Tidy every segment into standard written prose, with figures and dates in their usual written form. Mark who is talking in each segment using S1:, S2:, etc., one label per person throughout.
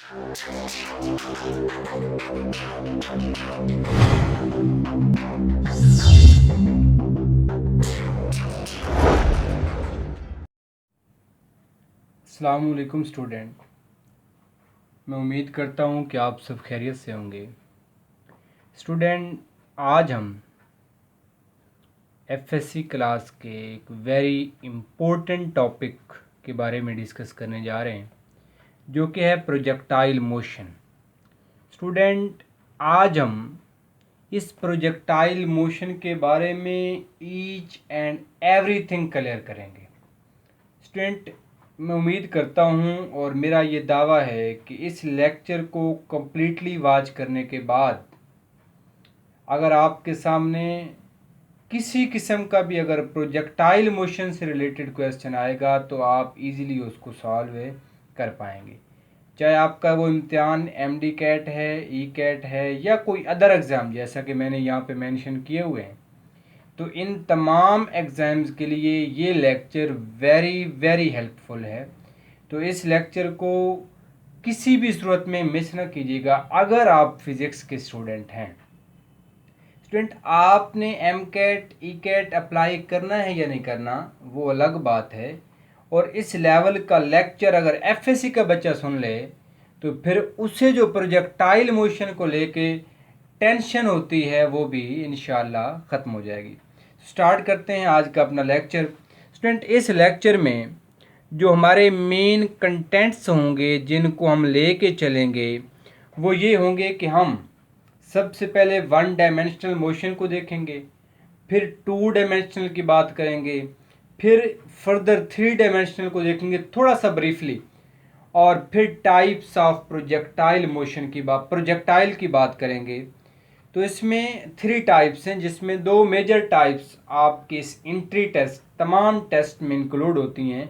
S1: अस्सलामुअलैकुम स्टूडेंट, मैं उम्मीद करता हूँ कि आप सब खैरियत से होंगे। स्टूडेंट, आज हम एफएससी क्लास के एक वेरी इम्पोर्टेंट टॉपिक के बारे में डिस्कस करने जा रहे हैं, जो कि है प्रोजेक्टाइल मोशन। स्टूडेंट, आज हम इस प्रोजेक्टाइल मोशन के बारे में ईच एंड एवरीथिंग क्लियर करेंगे। स्टूडेंट, मैं उम्मीद करता हूँ और मेरा ये दावा है कि इस लेक्चर को कम्प्लीटली वॉच करने के बाद अगर आपके सामने किसी किस्म का भी अगर प्रोजेक्टाइल मोशन से रिलेटेड क्वेश्चन आएगा तो आप इजीली उसको सॉल्व कर पाएंगे। चाहे आपका वो इम्तिहान एमडी कैट है, ई कैट है या कोई अदर एग्ज़ाम, जैसा कि मैंने यहाँ पे मेंशन किए हुए हैं, तो इन तमाम एग्ज़ाम्स के लिए ये लेक्चर वेरी वेरी हेल्पफुल है। तो इस लेक्चर को किसी भी सूरत में मिस ना कीजिएगा अगर आप फिज़िक्स के स्टूडेंट हैं। स्टूडेंट, आपने M CAT E CAT apply करना है या नहीं करना वो अलग बात है, और इस लेवल का लेक्चर अगर एफएससी का बच्चा सुन ले तो फिर उसे जो प्रोजेक्टाइल मोशन को लेके टेंशन होती है वो भी इंशाल्लाह ख़त्म हो जाएगी। स्टार्ट करते हैं आज का अपना लेक्चर। स्टूडेंट, इस लेक्चर में जो हमारे मेन कंटेंट्स होंगे जिनको हम लेके चलेंगे वो ये होंगे कि हम सबसे पहले वन डायमेंशनल मोशन को देखेंगे, फिर टू डायमेंशनल की बात करेंगे, फिर फर्दर थ्री डायमेंशनल को देखेंगे थोड़ा सा ब्रीफली, और फिर टाइप्स ऑफ प्रोजेक्टाइल की बात करेंगे। तो इसमें थ्री टाइप्स हैं, जिसमें दो मेजर टाइप्स आपके इस एंट्री टेस्ट तमाम टेस्ट में इंक्लूड होती हैं,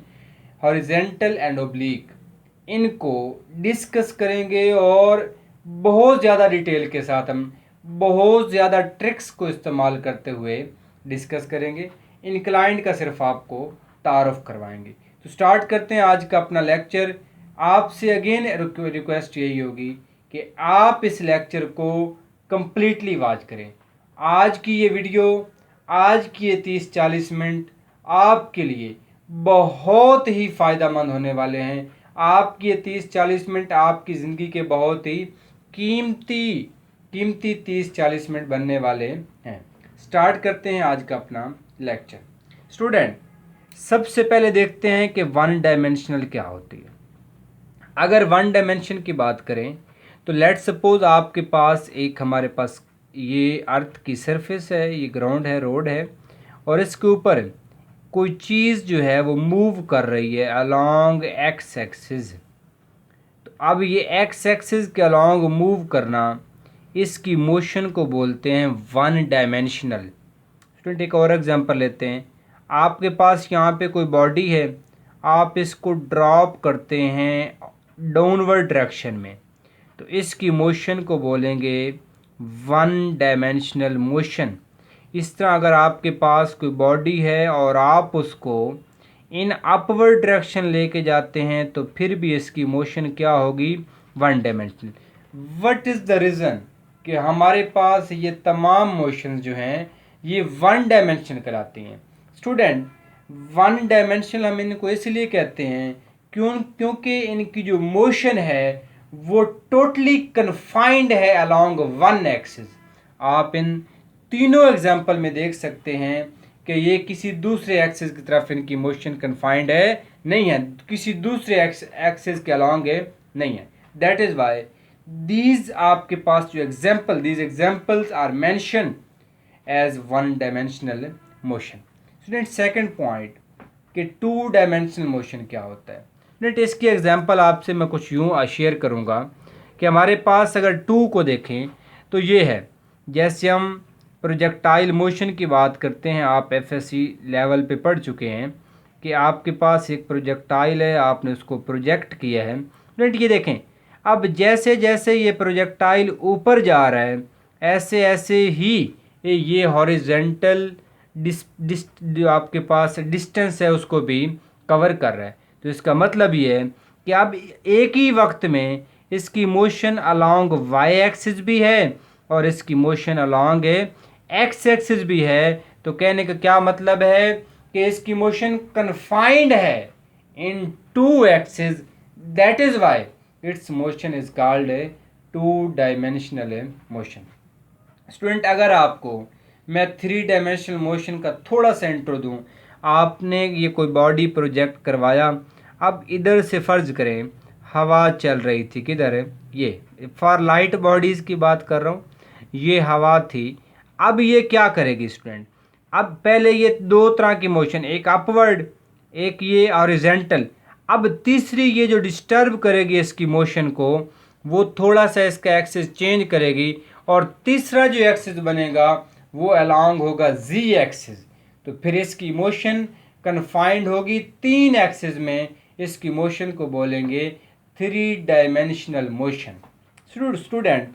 S1: हॉरिजेंटल एंड ओब्लिक। इनको डिस्कस करेंगे और बहुत ज़्यादा डिटेल के साथ हम बहुत ज़्यादा ट्रिक्स को इस्तेमाल करते हुए डिस्कस करेंगे। इंक्लाइंड का सिर्फ आपको तारुफ करवाएंगे। तो स्टार्ट करते हैं आज का अपना लेक्चर। आपसे अगेन रिक्वेस्ट यही होगी कि आप इस लेक्चर को कम्प्लीटली वॉच करें। आज की ये वीडियो, आज की ये 30-40 मिनट आपके लिए बहुत ही फ़ायदेमंद होने वाले हैं। आपकी ये 30-40 मिनट आपकी ज़िंदगी के बहुत ही कीमती 30-40 मिनट बनने वाले हैं। स्टार्ट करते हैं आज का अपना लेक्चर। स्टूडेंट, सबसे पहले देखते हैं कि वन डायमेंशनल क्या होती है। अगर वन डायमेंशन की बात करें तो लेट्स सपोज आपके पास हमारे पास ये अर्थ की सरफेस है, ये ग्राउंड है, रोड है, और इसके ऊपर कोई चीज़ जो है वो मूव कर रही है अलोंग एक्स एक्सिस। तो अब ये एक्स एक्सिस के अलोंग मूव करना, इसकी मोशन को बोलते हैं वन डायमेंशनल। स्टूडेंट, एक और एग्जांपल लेते हैं। आपके पास यहाँ पे कोई बॉडी है, आप इसको ड्रॉप करते हैं डाउनवर्ड डायरेक्शन में, तो इसकी मोशन को बोलेंगे वन डायमेंशनल मोशन। इस तरह अगर आपके पास कोई बॉडी है और आप उसको इन अपवर्ड डायरेक्शन लेके जाते हैं तो फिर भी इसकी मोशन क्या होगी, one dimensional. What is the reason कि हमारे पास ये तमाम मोशंस जो हैं ये वन डायमेंशन कहलाती हैं। स्टूडेंट, वन डायमेंशनल हम इनको इसलिए कहते हैं क्योंकि इनकी जो मोशन है वो टोटली कन्फाइंड है अलोंग वन एक्सिस। आप इन तीनों एग्जाम्पल में देख सकते हैं कि ये किसी दूसरे एक्सिस की तरफ इनकी मोशन कन्फाइंड है नहीं है, किसी दूसरे एक्सिस के अलोंग है नहीं है। दैट इज़ वाई दीज आपके पास जो these examples are mention as one dimensional motion. Student, second point कि टू डायमेंशनल मोशन क्या होता है। स्टूडेंट, इसकी एग्जांपल आपसे मैं कुछ यूँ शेयर करूँगा कि हमारे पास अगर टू को देखें तो ये है, जैसे हम प्रोजेक्टाइल मोशन की बात करते हैं, आप एफएससी लेवल पे पढ़ चुके हैं कि आपके पास एक प्रोजेक्टाइल है, आपने उसको प्रोजेक्ट किया है। स्टूडेंट, ये देखें, अब जैसे जैसे ये प्रोजेक्टाइल ऊपर जा रहा है ऐसे ऐसे ही ये हॉरिजेंटल जो आपके पास डिस्टेंस है उसको भी कवर कर रहा है। तो इसका मतलब ये है कि अब एक ही वक्त में इसकी मोशन अलोंग वाई एक्सिस भी है और इसकी मोशन अलोंग एक्स एक्सिस भी है। तो कहने का क्या मतलब है कि इसकी मोशन कन्फाइंड है in two axis, that is why its motion is called a two dimensional motion. Student, अगर आपको मैं थ्री डायमेंशनल मोशन का थोड़ा सा इंट्रो दूं, आपने ये कोई बॉडी प्रोजेक्ट करवाया, अब इधर से फ़र्ज़ करें हवा चल रही थी, किधर है ये, फॉर लाइट बॉडीज़ की बात कर रहा हूँ, ये हवा थी। अब ये क्या करेगी स्टूडेंट, अब पहले ये दो तरह की मोशन, एक अपवर्ड एक ये हॉरिजॉन्टल, अब तीसरी ये जो डिस्टर्ब करेगी इसकी मोशन को, वो थोड़ा सा इसका एक्सिस चेंज करेगी और तीसरा जो एक्सिस बनेगा वो अलोंग होगा जी एक्सिस। तो फिर इसकी मोशन कन्फाइंड होगी तीन एक्सिस में, इसकी मोशन को बोलेंगे थ्री डायमेंशनल मोशन। स्टूडेंट,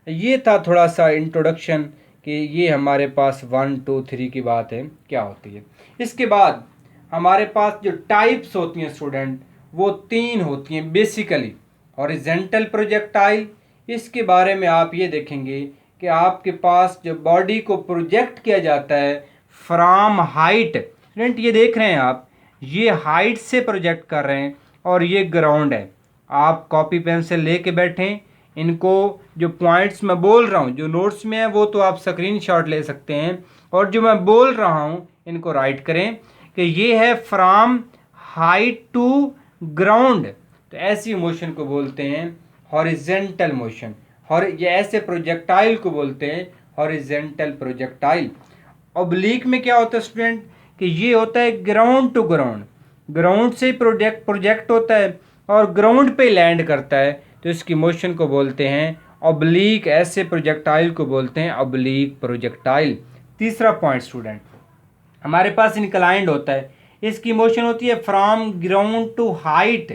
S1: ये था थोड़ा सा इंट्रोडक्शन कि ये हमारे पास 1 2 3 की बात है क्या होती है। इसके बाद हमारे पास जो टाइप्स होती हैं स्टूडेंट, वो तीन होती हैं बेसिकली। हॉरिजॉन्टल प्रोजेक्टाइल, इसके बारे में आप ये देखेंगे कि आपके पास जो बॉडी को प्रोजेक्ट किया जाता है फ्रॉम हाइट, स्टूडेंट ये देख रहे हैं आप, ये हाइट से प्रोजेक्ट कर रहे हैं और ये ग्राउंड है। आप कॉपी पेंसिल लेके बैठें, इनको जो पॉइंट्स मैं बोल रहा हूँ जो नोट्स में है वो तो आप स्क्रीनशॉट ले सकते हैं, और जो मैं बोल रहा हूँ इनको राइट करें कि ये है फ्रॉम हाइट टू ग्राउंड। तो ऐसी मोशन को बोलते हैं हॉरिजॉन्टल मोशन, और ये ऐसे प्रोजेक्टाइल को बोलते हैं हॉरिजॉन्टल प्रोजेक्टाइल। ऑब्लिक में क्या होता है स्टूडेंट कि ये होता है ग्राउंड टू ग्राउंड, ग्राउंड से प्रोजेक्ट होता है और ग्राउंड पे लैंड करता है, तो इसकी मोशन को बोलते हैं ऑब्लिक, ऐसे प्रोजेक्टाइल को बोलते हैं ऑब्लिक प्रोजेक्टाइल। तीसरा पॉइंट स्टूडेंट, हमारे पास इंक्लाइंड होता है, इसकी मोशन होती है फ्रॉम ग्राउंड टू हाइट,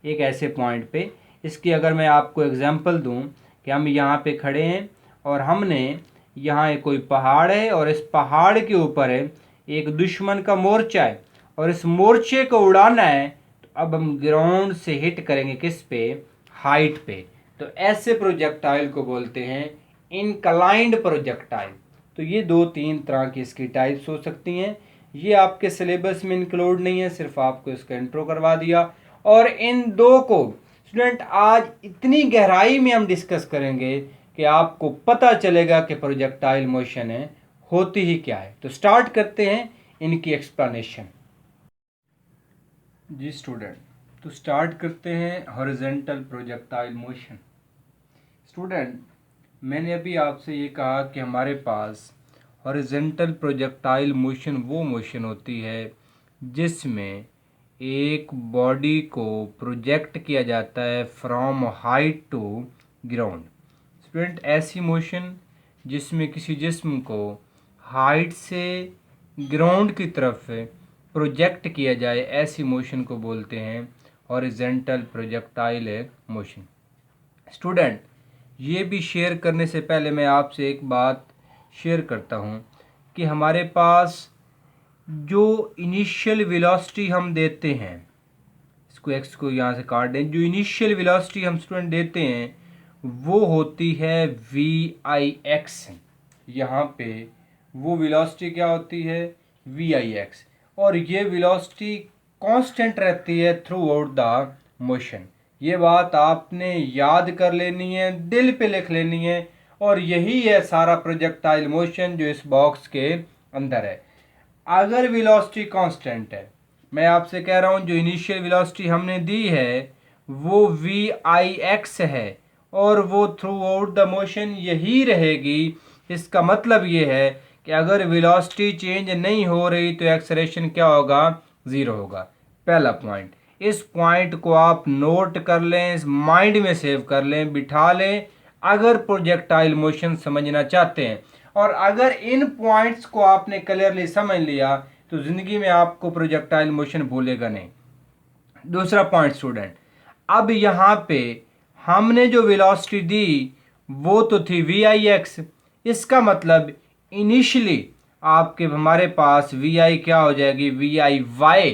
S1: एक ऐसे पॉइंट पे। इसकी अगर मैं आपको एग्जांपल दूं कि हम यहाँ पे खड़े हैं और हमने यहाँ एक कोई पहाड़ है और इस पहाड़ के ऊपर है एक दुश्मन का मोर्चा है और इस मोर्चे को उड़ाना है, तो अब हम ग्राउंड से हिट करेंगे किस पे, हाइट पे। तो ऐसे प्रोजेक्टाइल को बोलते हैं इनक्लाइंड प्रोजेक्टाइल। तो ये दो तीन तरह की इसकी टाइप्स हो सकती हैं, ये आपके सिलेबस में इंक्लूड नहीं है, सिर्फ आपको इसका इंट्रो करवा दिया। और इन दो को स्टूडेंट आज इतनी गहराई में हम डिस्कस करेंगे कि आपको पता चलेगा कि प्रोजेक्टाइल मोशन है होती ही क्या है। तो स्टार्ट करते हैं इनकी एक्सप्लेनेशन। जी स्टूडेंट, तो स्टार्ट करते हैं हॉरिजॉन्टल प्रोजेक्टाइल मोशन। स्टूडेंट, मैंने अभी आपसे ये कहा कि हमारे पास हॉरिजॉन्टल प्रोजेक्टाइल मोशन वो मोशन होती है जिसमें एक बॉडी को प्रोजेक्ट किया जाता है from height to ground. Student, ऐसी मोशन जिसमें किसी जिस्म को हाइट से ग्राउंड की तरफ प्रोजेक्ट किया जाए, ऐसी मोशन को बोलते हैं हॉरिजॉन्टल प्रोजेक्टाइल मोशन। स्टूडेंट, ये भी शेयर करने से पहले मैं आपसे एक बात शेयर करता हूँ कि हमारे पास जो इनिशियल वेलोसिटी हम देते हैं, इसको एक्स को यहाँ से काट दें, जो इनिशियल वेलोसिटी हम स्टूडेंट देते हैं वो होती है वी आई एक्स। यहाँ पे वो वेलोसिटी क्या होती है, वी आई एक्स, और ये वेलोसिटी कांस्टेंट रहती है थ्रू आउट द मोशन। ये बात आपने याद कर लेनी है, दिल पे लिख लेनी है, और यही है सारा प्रोजेक्टाइल मोशन जो इस बॉक्स के अंदर है। अगर वेलोसिटी कांस्टेंट है, मैं आपसे कह रहा हूँ जो इनिशियल वेलोसिटी हमने दी है वो वी आई एक्स है और वो थ्रू आउट द मोशन यही रहेगी। इसका मतलब ये है कि अगर वेलोसिटी चेंज नहीं हो रही तो एक्सेलरेशन क्या होगा, ज़ीरो होगा। पहला पॉइंट, इस पॉइंट को आप नोट कर लें, इस माइंड में सेव कर लें, बिठा लें अगर प्रोजेक्टाइल मोशन समझना चाहते हैं। और अगर इन पॉइंट्स को आपने क्लियरली समझ लिया तो ज़िंदगी में आपको प्रोजेक्टाइल मोशन भूलेगा नहीं। दूसरा पॉइंट स्टूडेंट, अब यहाँ पे हमने जो वेलोसिटी दी वो तो थी वी आई एक्स, इसका मतलब इनिशियली आपके हमारे पास वी आई क्या हो जाएगी, V I Y,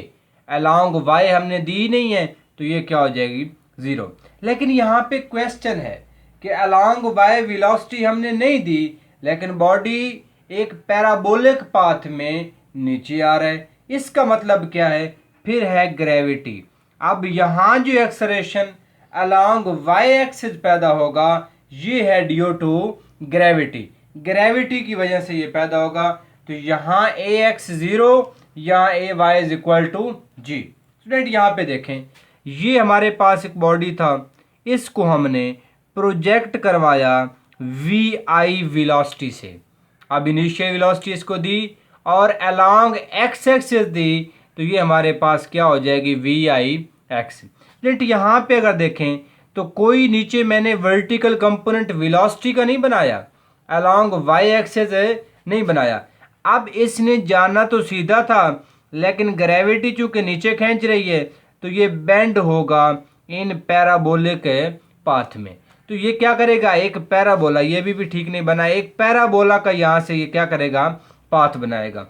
S1: along Y हमने दी नहीं है तो ये क्या हो जाएगी, 0। लेकिन यहाँ पे क्वेश्चन है कि अलोंग वाई वेलोसिटी हमने नहीं दी, लेकिन बॉडी एक पैराबोलिक पाथ में नीचे आ रहा है। इसका मतलब क्या है? फिर है ग्रेविटी। अब यहाँ जो एक्सलेरेशन अलोंग वाई एक्सिस पैदा होगा ये है ड्यू टू ग्रेविटी। ग्रेविटी की वजह से ये पैदा होगा। तो यहाँ ए एक्स 0, यहाँ A Y is equal to G. Student यहाँ पे देखें, ये हमारे पास एक बॉडी था, इसको हमने प्रोजेक्ट करवाया वी आई वेलोसिटी से। अब इनिशियल वेलोसिटी इसको दी और अलोंग एक्स एक्सिस दी, तो ये हमारे पास क्या हो जाएगी? V I x. स्टूडेंट यहाँ पे अगर देखें तो कोई नीचे मैंने वर्टिकल कंपोनेंट वेलोसिटी का नहीं बनाया, अलोंग वाई एक्सिस नहीं बनाया। अब इसने जाना तो सीधा था, लेकिन ग्रेविटी चूंकि नीचे खींच रही है तो ये बेंड होगा इन पैराबोलिक पाथ में। तो ये क्या करेगा? एक पैराबोला, ये भी ठीक नहीं बना, एक पैराबोला का यहाँ से ये क्या करेगा? पाथ बनाएगा।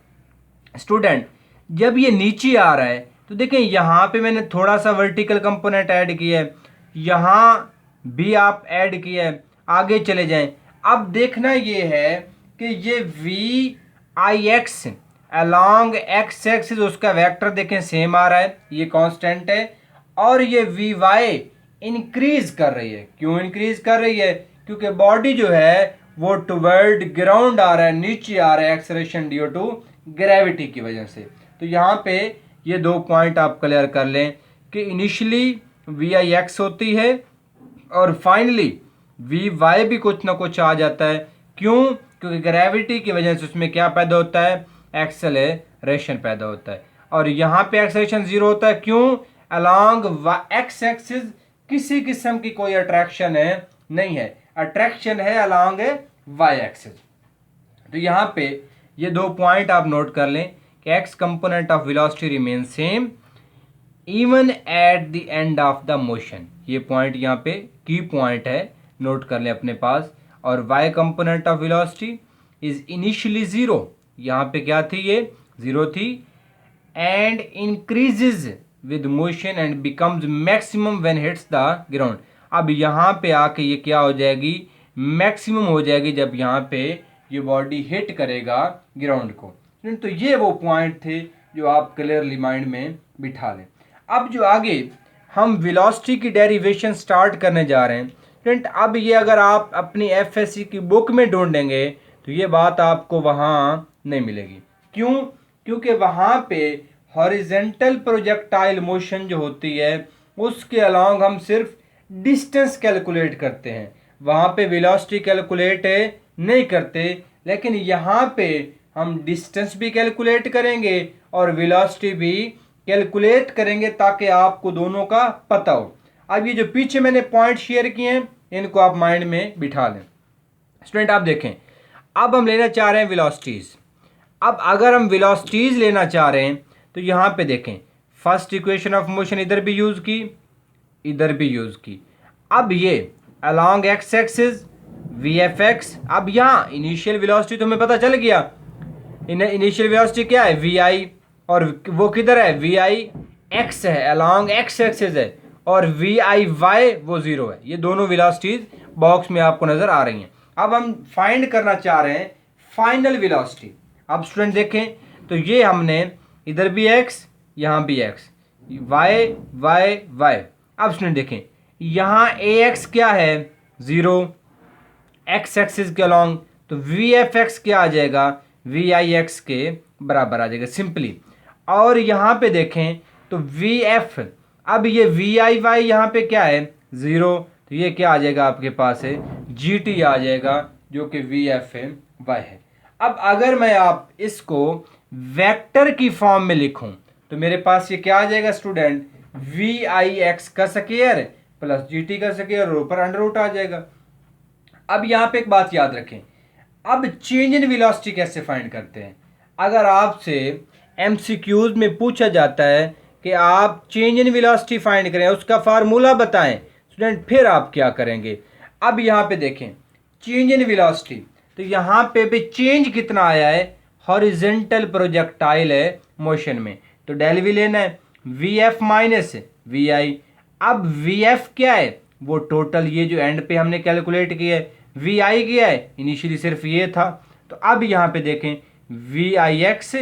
S1: स्टूडेंट जब ये नीचे आ रहा है तो देखें यहाँ पे मैंने थोड़ा सा वर्टिकल कंपोनेंट ऐड किया है, यहाँ भी आप ऐड किया है। आगे चले जाएं, अब देखना ये है कि ये V I X along X axis उसका वेक्टर देखें सेम आ रहा है, ये कांस्टेंट है। और ये वी वाई इंक्रीज कर रही है। क्यों इंक्रीज कर रही है? क्योंकि बॉडी जो है वो टुवर्ड ग्राउंड आ रहा है, नीचे आ रहा है, एक्सेलरेशन ड्यू टू ग्रेविटी की वजह से। तो यहाँ पे ये दो पॉइंट आप क्लियर कर लें कि इनिशियली वी आई एक्स होती है और फाइनली वी वाई भी कुछ ना कुछ आ जाता है। क्यों? क्योंकि ग्रेविटी की वजह से उसमें क्या पैदा होता है? एक्सेलरेशन पैदा होता है। और यहाँ पे एक्सेलरेशन 0 होता है। क्यों? अलोंग एक्स एक्सिस किसी किस्म की कोई अट्रैक्शन है नहीं है, अट्रैक्शन है अलोंग वाई एक्सिस। तो यहाँ पे ये दो पॉइंट आप नोट कर लें कि x component of velocity remain same even at the end of the motion. ये पॉइंट यहाँ पे की पॉइंट है, नोट कर लें अपने पास। और Y component of velocity is initially 0, यहाँ पे क्या थी? ये 0 थी। And increases with motion and becomes maximum when hits the ground. अब यहाँ पे आके ये क्या हो जाएगी? मैक्सिमम हो जाएगी जब यहाँ पे ये बॉडी हिट करेगा ग्राउंड को। तो ये वो पॉइंट थे जो आप क्लियरली माइंड में बिठा लें। अब जो आगे हम वेलोसिटी की डेरिवेशन स्टार्ट करने जा रहे हैं फ्रेंड, अब ये अगर आप अपनी एफएससी की बुक में ढूंढेंगे तो ये बात आपको वहाँ नहीं मिलेगी। क्यों? क्योंकि वहाँ पे हॉरिजेंटल प्रोजेक्टाइल मोशन जो होती है उसके अलोंग हम सिर्फ डिस्टेंस कैलकुलेट करते हैं, वहाँ पे वेलोसिटी कैलकुलेट नहीं करते। लेकिन यहाँ पे हम डिस्टेंस भी कैलकुलेट करेंगे और वेलोसिटी भी कैलकुलेट करेंगे ताकि आपको दोनों का पता हो। अब ये जो पीछे मैंने पॉइंट शेयर किए हैं इनको आप माइंड में बिठा लें। स्टूडेंट आप देखें, अब हम लेना चाह रहे हैं वेलोसिटीज़। अब अगर हम वेलोसिटीज़ लेना चाह रहे हैं तो यहाँ पे देखें, फर्स्ट इक्वेशन ऑफ मोशन इधर भी यूज़ की, इधर भी यूज़ की। अब ये along X axis V F x. अब यहाँ इनिशियल वेलोसिटी तो हमें पता चल गया, इनिशियल वेलोसिटी क्या है? वी आई। और वो किधर है? वी आई एक्स है, अलोंग एक्स एक्सिस है। और वी आई वाई वो 0 है। ये दोनों वेलोसिटीज बॉक्स में आपको नज़र आ रही हैं। अब हम फाइंड करना चाह रहे हैं फाइनल वेलोसिटी। अब स्टूडेंट देखें तो ये हमने इधर भी एक्स, यहाँ भी एक्स, वाई वाई वाई। अब स्टूडेंट देखें यहाँ ए एक्स क्या है? 0 एक्स एक्सिस के अलोंग। तो वी एफ एक्स क्या आ जाएगा? वी आई एक्स के बराबर आ जाएगा सिंपली। और यहाँ पे देखें तो वी एफ, अब ये वी आई वाई यहाँ पे क्या है? 0। तो ये क्या आ जाएगा आपके पास है? जी टी आ जाएगा जो कि वी एफ वाई है। अब अगर मैं आप इसको वेक्टर की फॉर्म में लिखूं तो मेरे पास ये क्या आ जाएगा स्टूडेंट? वी आई एक्स का स्क्वायर प्लस जी टी का स्क्वायर और ऊपर अंडर रूट आ जाएगा। अब यहाँ पे एक बात याद रखें, अब चेंज इन वेलोसिटी कैसे फाइंड करते हैं? अगर आपसे एमसीक्यूज में पूछा जाता है कि आप चेंज इन वेलोसिटी फाइंड करें, उसका फार्मूला बताएं स्टूडेंट, फिर आप क्या करेंगे? अब यहाँ पे देखें चेंज इन वेलोसिटी, तो यहाँ पे भी चेंज कितना आया है? हॉरिजेंटल प्रोजेक्टाइल है मोशन में, तो डेल वी लेना है वी एफ माइनस वी आई। अब वी एफ क्या है, वो टोटल ये जो एंड पे हमने कैलकुलेट किया है। वी आई क्या है, इनिशियली सिर्फ ये था। तो अब यहाँ पे देखें V I X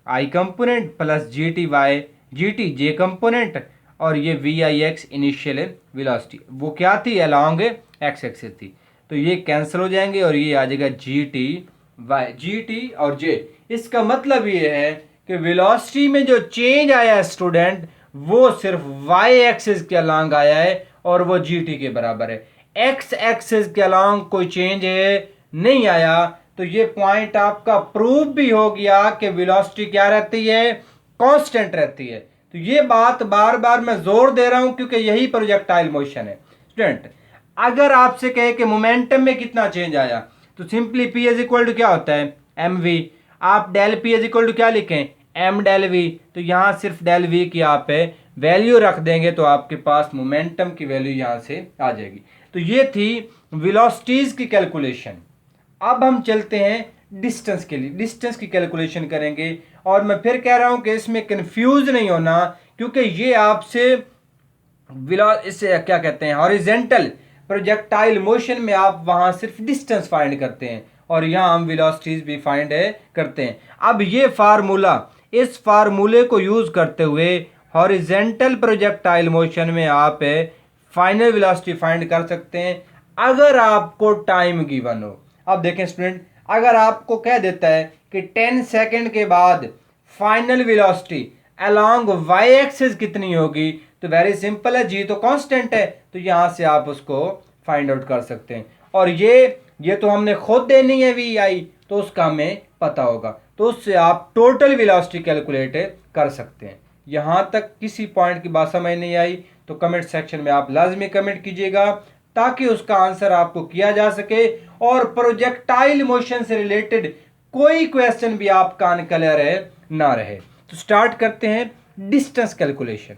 S1: I component plus G T Y G T J component, और ये V I X initial velocity वो क्या थी, अलॉन्ग एक्स एक्सिस थी। तो ये कैंसिल हो जाएंगे और ये आ जाएगा G T Y, G T और जे। इसका मतलब ये है कि वेलोसिटी में जो चेंज आया है स्टूडेंट, वो सिर्फ वाई एक्सिस के अलॉन्ग आया है और वो जी टी के बराबर है। एक्स एक्सिस के अलॉन्ग कोई चेंज है नहीं आया। तो ये पॉइंट आपका प्रूव भी हो गया कि वेलोसिटी क्या रहती है, कांस्टेंट रहती है। तो ये बात बार बार मैं जोर दे रहा हूं क्योंकि यही प्रोजेक्टाइल मोशन है स्टूडेंट। अगर आपसे कहे कि मोमेंटम में कितना चेंज आया, तो simply P is equal to क्या होता है, एम वी। आप del P is equal to क्या लिखें, एम डेल वी। तो यहां सिर्फ डेल वी की आप वैल्यू रख देंगे तो आपके पास मोमेंटम की वैल्यू यहां से आ जाएगी। तो ये थी वेलोसिटीज की कैलकुलेशन। अब हम चलते हैं डिस्टेंस के लिए, डिस्टेंस की कैलकुलेशन करेंगे। और मैं फिर कह रहा हूं कि इसमें कंफ्यूज नहीं होना, क्योंकि ये आपसे इसे क्या कहते हैं, हॉरिजेंटल प्रोजेक्टाइल मोशन में आप वहां सिर्फ डिस्टेंस फाइंड करते हैं और यहां हम वेलोसिटीज भी फाइंड करते हैं। अब ये फार्मूला, इस फार्मूले को यूज करते हुए हॉरिजेंटल प्रोजेक्टाइल मोशन में आप फाइनल वेलोसिटी फाइंड कर सकते हैं अगर आपको टाइम गिवन हो। अब देखें स्टूडेंट, अगर आपको कह देता है कि 10 सेकंड के बाद final velocity along Y axis कितनी होगी, तो वेरी सिंपल है, जी तो कांस्टेंट है, तो यहां से आप उसको फाइंड आउट कर सकते हैं। और ये तो हमने खुद देनी है वी आई, तो उसका हमें पता होगा, तो उससे आप टोटल वेलोसिटी कैलकुलेट कर सकते हैं। यहां तक किसी पॉइंट की बात समझ नहीं आई तो कमेंट सेक्शन में आप लाजमी कमेंट कीजिएगा ताकि उसका आंसर आपको किया जा सके और प्रोजेक्टाइल मोशन से रिलेटेड कोई क्वेश्चन भी आपका अनक्लियर ना रहे। तो स्टार्ट करते हैं डिस्टेंस कैलकुलेशन।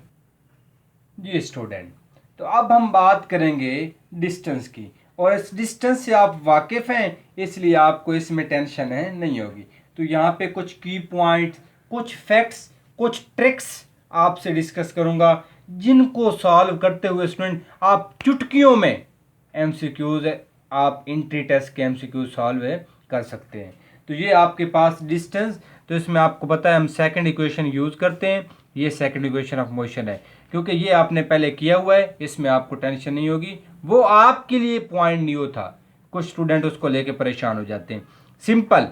S1: जी स्टूडेंट, तो अब हम बात करेंगे डिस्टेंस की, और इस डिस्टेंस से आप वाकिफ हैं इसलिए आपको इसमें टेंशन नहीं होगी। तो यहाँ पे कुछ की पॉइंट्स, कुछ फैक्ट्स, कुछ ट्रिक्स आपसे डिस्कस करूंगा जिनको सॉल्व करते हुए स्टूडेंट आप चुटकियों में एमसीक्यूज, आप एंट्री टेस्ट के एमसीक्यू सॉल्व कर सकते हैं। तो ये आपके पास डिस्टेंस, तो इसमें आपको पता है हम सेकंड इक्वेशन यूज करते हैं। ये सेकंड इक्वेशन ऑफ मोशन है क्योंकि ये आपने पहले किया हुआ है, इसमें आपको टेंशन नहीं होगी। वो आपके लिए पॉइंट न्यू था, कुछ स्टूडेंट उसको लेके परेशान हो जाते हैं। सिंपल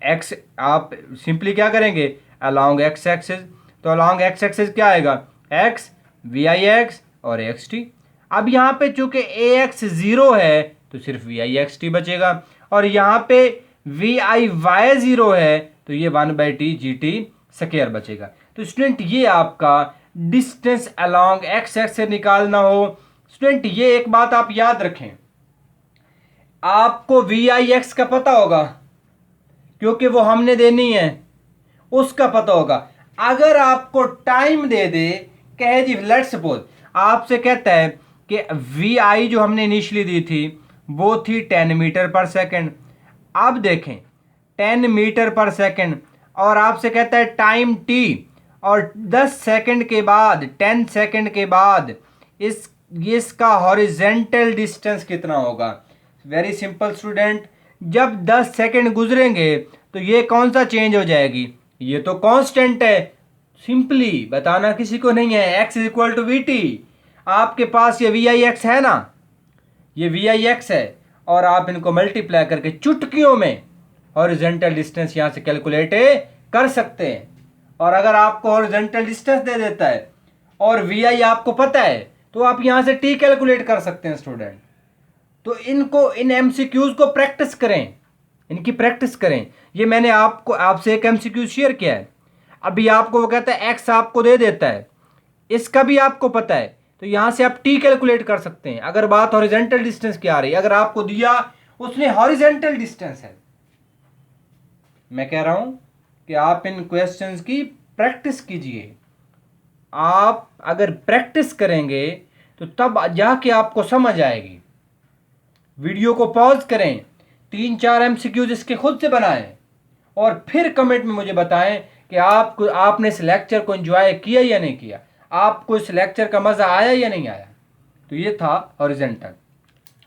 S1: एक्स, आप सिंपली क्या करेंगे, अलोंग एक्स एक्सिस, तो अलोंग एक्स एक्सिस क्या आएगा, एक्स वी आई एक्स और एक्स टी। अब यहाँ पे चूंकि ए एक्स 0 है तो सिर्फ वी आई एक्स टी बचेगा, और यहाँ पे वी आई वाई 0 है तो ये 1/t जी टी स्क्वायर बचेगा। तो स्टूडेंट ये आपका डिस्टेंस अलोंग एक्स एक्स से निकालना हो। स्टूडेंट ये एक बात आप याद रखें, आपको वी आई एक्स का पता होगा क्योंकि वो हमने देनी है, उसका पता होगा। अगर आपको टाइम दे दे, कहे जी लेट्स सपोज आपसे कहता है कि वी आई जो हमने इनिशियली दी थी वो थी 10 मीटर पर सेकंड। अब देखें 10 मीटर पर सेकंड, और आपसे कहता है टाइम टी, और 10 सेकंड के बाद 10 सेकंड के बाद इसका हॉरिजेंटल डिस्टेंस कितना होगा। वेरी सिंपल स्टूडेंट, जब 10 सेकंड गुजरेंगे तो ये कौन सा चेंज हो जाएगी, ये तो कांस्टेंट है। सिंपली बताना किसी को नहीं है, x is equal to V T. आपके पास ये वी आई एक्स है ना, ये वी आई एक्स है, और आप इनको मल्टीप्लाई करके चुटकियों में हॉरिजेंटल डिस्टेंस यहां से कैलकुलेट कर सकते हैं। और अगर आपको हॉरिजेंटल डिस्टेंस दे देता है और वी आई आपको पता है तो आप यहां से टी कैलकुलेट कर सकते हैं स्टूडेंट। तो इनको, इन एमसीक्यूज को प्रैक्टिस करें, इनकी प्रैक्टिस करें। ये मैंने आपसे एक एमसीक्यू शेयर किया है, अभी आपको वो कहता है एक्स आपको दे देता है, इसका भी आपको पता है, तो यहां से आप टी कैलकुलेट कर सकते हैं। अगर बात हॉरिजेंटल डिस्टेंस की आ रही है, अगर आपको दिया उसने हॉरिजेंटल डिस्टेंस है, मैं कह रहा हूं कि आप इन क्वेश्चंस की प्रैक्टिस कीजिए। आप अगर प्रैक्टिस करेंगे तो तब जाके आपको समझ आएगी। वीडियो को पॉज करें, 3-4 एमसीक्यूज इसके खुद से बनाएं और फिर कमेंट में मुझे बताएं कि आपने इस लेक्चर को एंजॉय किया या नहीं किया। आपको इस लेक्चर का मज़ा आया या नहीं आया? तो ये था हॉरिजॉन्टल।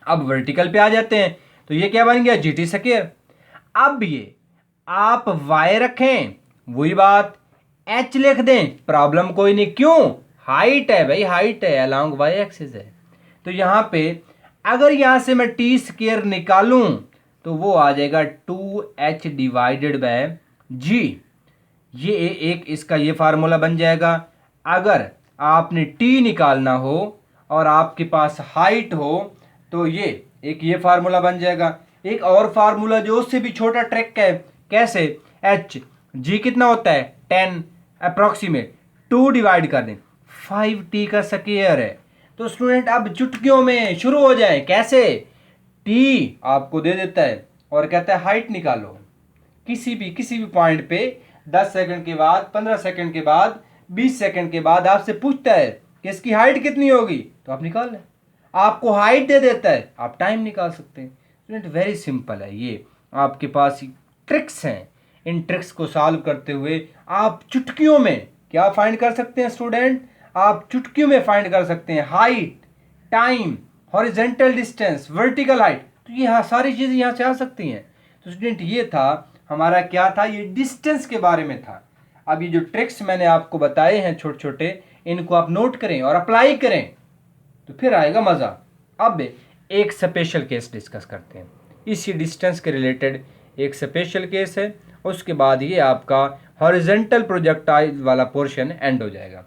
S1: अब वर्टिकल पे आ जाते हैं, तो ये क्या बन गया? GT square. अब ये आप y रखें, वही बात, h लिख दें, प्रॉब्लम कोई नहीं। क्यों? हाइट है भाई, हाइट है, अलोंग y एक्सिस है। तो यहाँ पे अगर यहाँ से मैं t स्क्वायर निकालूं तो वो आ जाएगा 2h डिवाइडेड बाय g। ये एक इसका ये फार्मूला बन जाएगा। अगर आपने t निकालना हो और आपके पास हाइट हो तो ये फार्मूला बन जाएगा। एक और फार्मूला जो उससे भी छोटा ट्रिक है, कैसे? h g कितना होता है? 10 अप्रोक्सीमेट 2 डिवाइड कर दें, 5t का स्क्वायर है। तो स्टूडेंट अब चुटकियों में शुरू हो जाए। कैसे? t आपको दे देता है और कहता है हाइट निकालो। किसी भी पॉइंट पे 10 सेकंड के बाद, 15 सेकंड के बाद, 20 सेकंड के बाद आपसे पूछता है कि इसकी हाइट कितनी होगी, तो आप निकाल लें। आपको हाइट दे देता है, आप टाइम निकाल सकते हैं। स्टूडेंट वेरी सिंपल है। ये आपके पास ट्रिक्स हैं। इन ट्रिक्स को सॉल्व करते हुए आप चुटकियों में क्या फाइंड कर सकते हैं स्टूडेंट? आप चुटकियों में फाइंड कर सकते हैं height, time, horizontal distance, vertical height. तो ये सारी चीज़ें यहाँ से आ सकती हैं। तो स्टूडेंट ये था हमारा, क्या था? ये डिस्टेंस के बारे में था। अब ये जो ट्रिक्स मैंने आपको बताए हैं छोटे छोटे, इनको आप नोट करें और अप्लाई करें तो फिर आएगा मज़ा। अब एक स्पेशल केस डिस्कस करते हैं। इसी डिस्टेंस के रिलेटेड एक स्पेशल केस है, उसके बाद ये आपका हॉरिजॉन्टल प्रोजेक्टाइल वाला पोर्शन एंड हो जाएगा।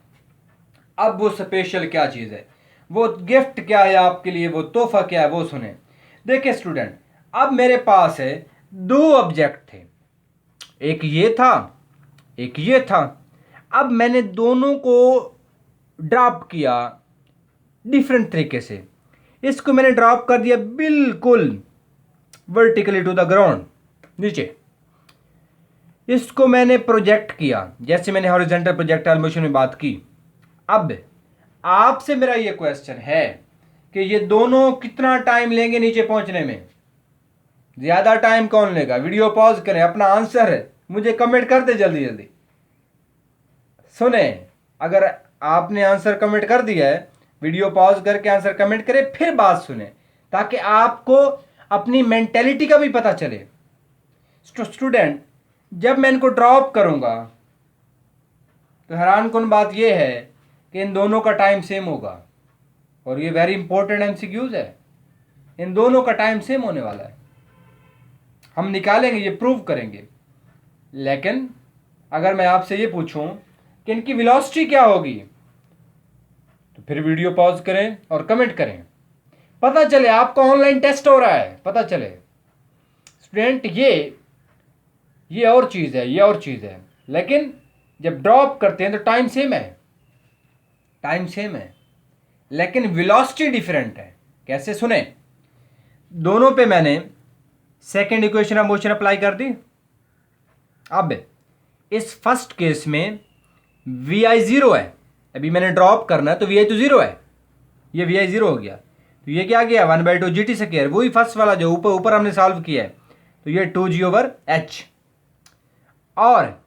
S1: अब वो स्पेशल क्या चीज़ है, वो गिफ्ट क्या है आपके लिए, वो तोहफा क्या है, वो सुने। देखिए स्टूडेंट, अब मेरे पास है 2 ऑब्जेक्ट थे, एक ये था, एक ये था। अब मैंने दोनों को ड्रॉप किया डिफरेंट तरीके से। इसको मैंने ड्रॉप कर दिया बिल्कुल वर्टिकली टू द ग्राउंड, नीचे। इसको मैंने प्रोजेक्ट किया, जैसे मैंने हॉरिजॉन्टल प्रोजेक्टाइल मोशन में बात की। अब आपसे मेरा ये क्वेश्चन है कि ये दोनों कितना टाइम लेंगे नीचे पहुंचने में? ज्यादा टाइम कौन लेगा? वीडियो पॉज करें, अपना आंसर मुझे कमेंट कर दे जल्दी जल्दी। सुने, अगर आपने आंसर कमेंट कर दिया है, वीडियो पॉज करके आंसर कमेंट करें, फिर बात सुने, ताकि आपको अपनी मेंटेलिटी का भी पता चले। स्टूडेंट, जब मैं इनको ड्रॉप करूंगा तो हैरान कुन बात यह है कि इन दोनों का टाइम सेम होगा। और ये वेरी इंपॉर्टेंट एमसीक्यूज है, इन दोनों का टाइम सेम होने वाला है। हम निकालेंगे, ये प्रूव करेंगे। लेकिन अगर मैं आपसे ये पूछूं कि इनकी वेलोसिटी क्या होगी, तो फिर वीडियो पॉज करें और कमेंट करें, पता चले आपका ऑनलाइन टेस्ट हो रहा है, पता चले। स्टूडेंट, ये और चीज़ है, ये और चीज़ है। लेकिन जब ड्रॉप करते हैं तो टाइम सेम है, टाइम सेम है, लेकिन वेलोसिटी डिफरेंट है। कैसे? सुने, दोनों पे मैंने second equation of motion apply कर दी। अब इस फर्स्ट केस में vi 0 है, अभी मैंने ड्रॉप करना है तो vi तो 0 है, ये vi 0 हो गया। तो ये क्या गया? 1/2 GT स्क्वायर, वही फर्स्ट वाला जो ऊपर हमने सॉल्व किया है। तो ये 2g/h। और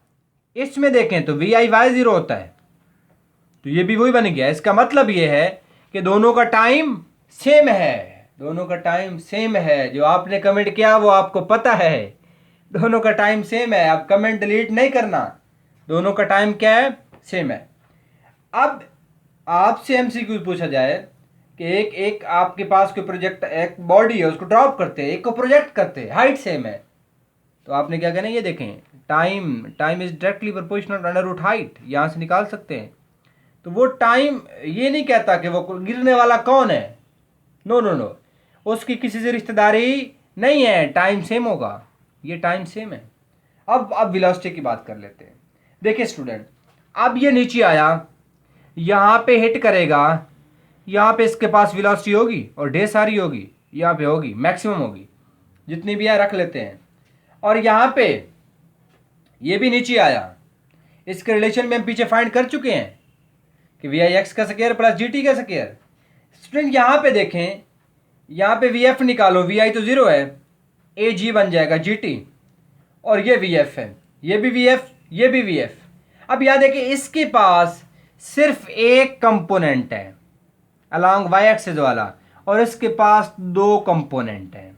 S1: इसमें देखें तो vi y 0 होता है, तो ये भी वही बन गया। इसका मतलब ये है कि दोनों का टाइम सेम है, दोनों का टाइम सेम है। जो आपने कमेंट किया वो आपको पता है, दोनों का टाइम सेम है। आप कमेंट डिलीट नहीं करना, दोनों का टाइम क्या है? सेम है। अब आपसे एमसीक्यू पूछा जाए कि एक आपके पास कोई प्रोजेक्ट, एक बॉडी है, उसको ड्रॉप करते हैं, एक को प्रोजेक्ट करते हैं, हाइट सेम है, तो आपने क्या कहना है? ये देखें, time is directly proportional under root height, यहाँ से निकाल सकते हैं। तो वो टाइम ये नहीं कहता कि वो गिरने वाला कौन है, नो नो नो, उसकी किसी से रिश्तेदारी नहीं है, टाइम सेम होगा, ये टाइम सेम है। अब वेलोसिटी की बात कर लेते हैं। देखिए स्टूडेंट, अब ये नीचे आया, यहाँ पे हिट करेगा, यहाँ पे इसके पास वेलोसिटी होगी और ढेर सारी होगी, यहाँ पे होगी, मैक्सिमम होगी, जितनी भी है रख लेते हैं। और यहाँ पे ये भी नीचे आया, इसके रिलेशन में हम पीछे फाइंड कर चुके हैं कि वी आई एक्स का स्क्वायर प्लस जी टी का स्क्वायर। स्टूडेंट, यहाँ पे देखें, यहाँ पे वी एफ निकालो, वी आई तो 0 है, ए जी बन जाएगा जी टी, और ये वी एफ है, ये भी वी एफ, ये भी वी एफ। अब यहाँ देखिए, इसके पास सिर्फ एक कंपोनेंट है अलॉन्ग वाई एक्सिस वाला, और इसके पास दो कंपोनेंट हैं।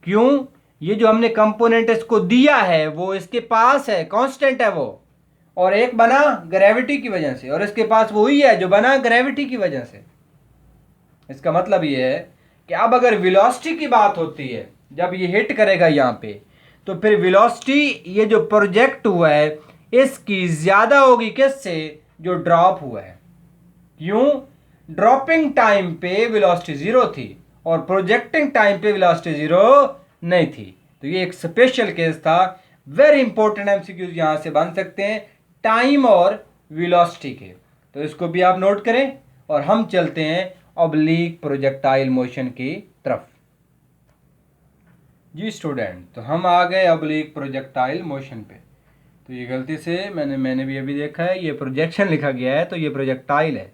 S1: क्यों? ये जो हमने कंपोनेंट इसको दिया है वो इसके पास है, कांस्टेंट है वो, और एक बना ग्रेविटी की वजह से, और इसके पास वही है जो बना ग्रेविटी की वजह से। इसका मतलब ये है कि अब अगर वेलोसिटी की बात होती है, जब ये हिट करेगा यहाँ पे, तो फिर वेलोसिटी ये जो प्रोजेक्ट हुआ है इसकी ज्यादा होगी किससे? जो ड्रॉप हुआ है। क्यों? ड्रॉपिंग टाइम पे वेलोसिटी जीरो थी और प्रोजेक्टिंग टाइम पे वेलोसिटी जीरो नहीं थी। तो ये एक स्पेशल केस था। वेरी इंपॉर्टेंट एमसीक्यूज यहां से बन सकते हैं टाइम और वेलोसिटी के, तो इसको भी आप नोट करें। और हम चलते हैं ऑब्लिक प्रोजेक्टाइल मोशन की तरफ। जी स्टूडेंट, तो हम आ गए ऑब्लिक प्रोजेक्टाइल मोशन पे। तो ये गलती से मैंने भी अभी देखा है, ये प्रोजेक्शन लिखा गया है, तो ये प्रोजेक्टाइल है,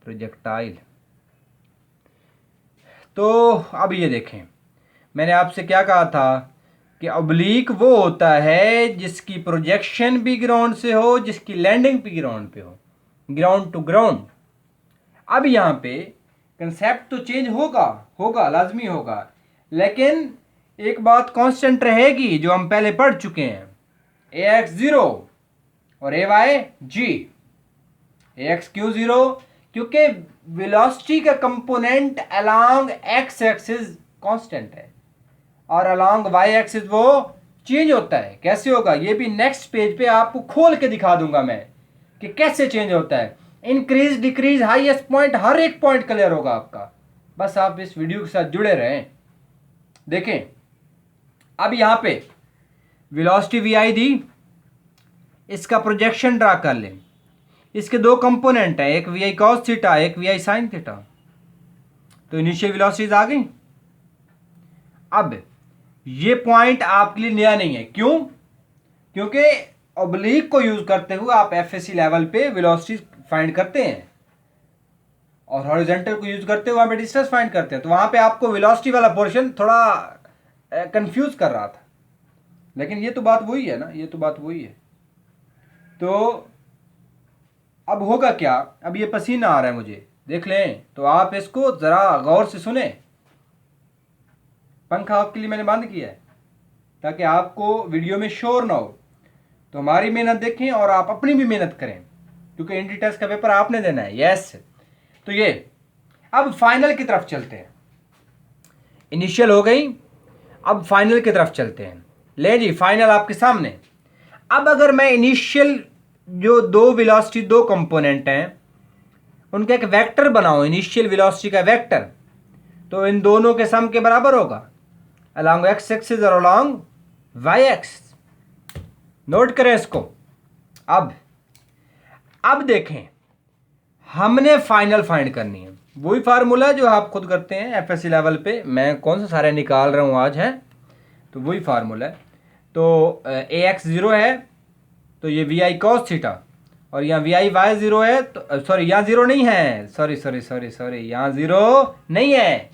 S1: प्रोजेक्टाइल। तो अब ये देखें, मैंने आपसे क्या कहा था कि ऑब्लिक वो होता है जिसकी प्रोजेक्शन भी ग्राउंड से हो, जिसकी लैंडिंग भी ग्राउंड पे हो, ग्राउंड टू ग्राउंड। अब यहाँ पे कंसेप्ट तो चेंज होगा लाजमी होगा, लेकिन एक बात कांस्टेंट रहेगी जो हम पहले पढ़ चुके हैं, ए एक्स जीरो और ए वाई जी। ए एक्स क्यों जीरो? क्योंकि वेलोसिटी का component along X axis constant है और अलोंग वाई एक्सिस वो चेंज होता है। कैसे होगा ये भी नेक्स्ट पेज पे आपको खोल के दिखा दूंगा मैं कि कैसे चेंज होता है। इंक्रीज डिक्रीज हाईएस्ट पॉइंट, हर एक पॉइंट क्लियर होगा आपका, बस आप इस वीडियो के साथ जुड़े रहें। देखें, अब यहां पे वेलोसिटी वी आई दी, इसका प्रोजेक्शन ड्रा कर लें। इसके दो कंपोनेंट है, एक वी आई कॉस थीटा, एक वी आई साइन थीटा। तो इनिशियल वेलोसिटीज आ गई। अब ये पॉइंट आपके लिए नया नहीं है। क्यों? क्योंकि ऑब्लिक को यूज करते हुए आप एफएससी लेवल पे वेलोसिटी फाइंड करते हैं और हॉरिजॉन्टल को यूज करते हुए वहां पे डिस्टेंस फाइंड करते हैं। तो वहां पे आपको वेलोसिटी वाला पोर्शन थोड़ा कंफ्यूज कर रहा था, लेकिन ये तो बात वही है ना, ये तो बात वही है। तो अब होगा क्या? अब ये पसीना आ रहा है मुझे, देख लें, तो आप इसको जरा गौर से सुने। पंखा आपके लिए मैंने बंद किया है ताकि आपको वीडियो में शोर ना हो। तो हमारी मेहनत देखें और आप अपनी भी मेहनत करें, क्योंकि एंट्री टेस्ट का पेपर आपने देना है। यस, तो ये अब फाइनल की तरफ चलते हैं। इनिशियल हो गई, अब फाइनल की तरफ चलते हैं। ले जी, फाइनल आपके सामने। अब अगर मैं इनिशियल जो दो वेलोसिटी, दो कंपोनेंट हैं, उनका एक वेक्टर बनाओ, इनिशियल वेलोसिटी का वेक्टर, तो इन दोनों के सम के बराबर होगा अलॉन्ग एक्स एक्सिस और अलॉन्ग वाई एक्सिस। नोट करें इसको। अब देखें, हमने फाइनल फाइंड करनी है। वही फार्मूला जो आप खुद करते हैं एफएससी लेवल पे, मैं कौन सा सारे निकाल रहा हूं आज, है तो वही फार्मूला है। तो ए एक्स जीरो है तो ये वी आई कॉस थीटा, और यहाँ वी आई वाई जीरो है, तो सॉरी यहाँ जीरो नहीं है, सॉरी यहाँ जीरो नहीं है,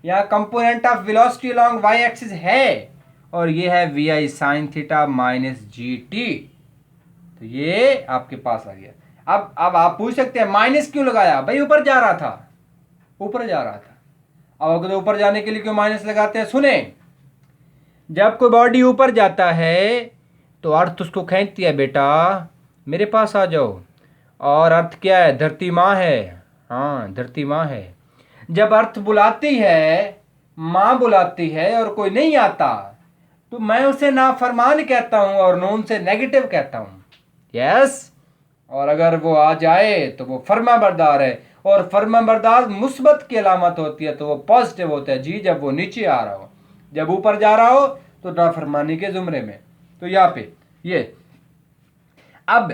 S1: यहाँ component of velocity along Y axis है, और ये है V I sine theta minus G T. तो ये आपके पास आ गया। अब आप पूछ सकते हैं माइनस क्यों लगाया? भाई ऊपर जा रहा था, ऊपर जा रहा था। अब अगर ऊपर जाने के लिए क्यों माइनस लगाते हैं? सुने, जब कोई बॉडी ऊपर जाता है तो अर्थ उसको खींचती है, बेटा मेरे पास आ जाओ। और अर्थ क्या है? धरती माँ है। हाँ, धरती माँ है। जब अर्थ बुलाती है, माँ बुलाती है और कोई नहीं आता, तो मैं उसे नाफरमान कहता हूं और नून से नेगेटिव कहता हूं। यस, और अगर वो आ जाए तो वो फर्माबरदार है, और फर्माबरदार मुस्बत की अलामत होती है, तो वो पॉजिटिव होता है जी जब वो नीचे आ रहा हो। जब ऊपर जा रहा हो तो नाफरमानी के जुमरे में। तो यहाँ पे ये, अब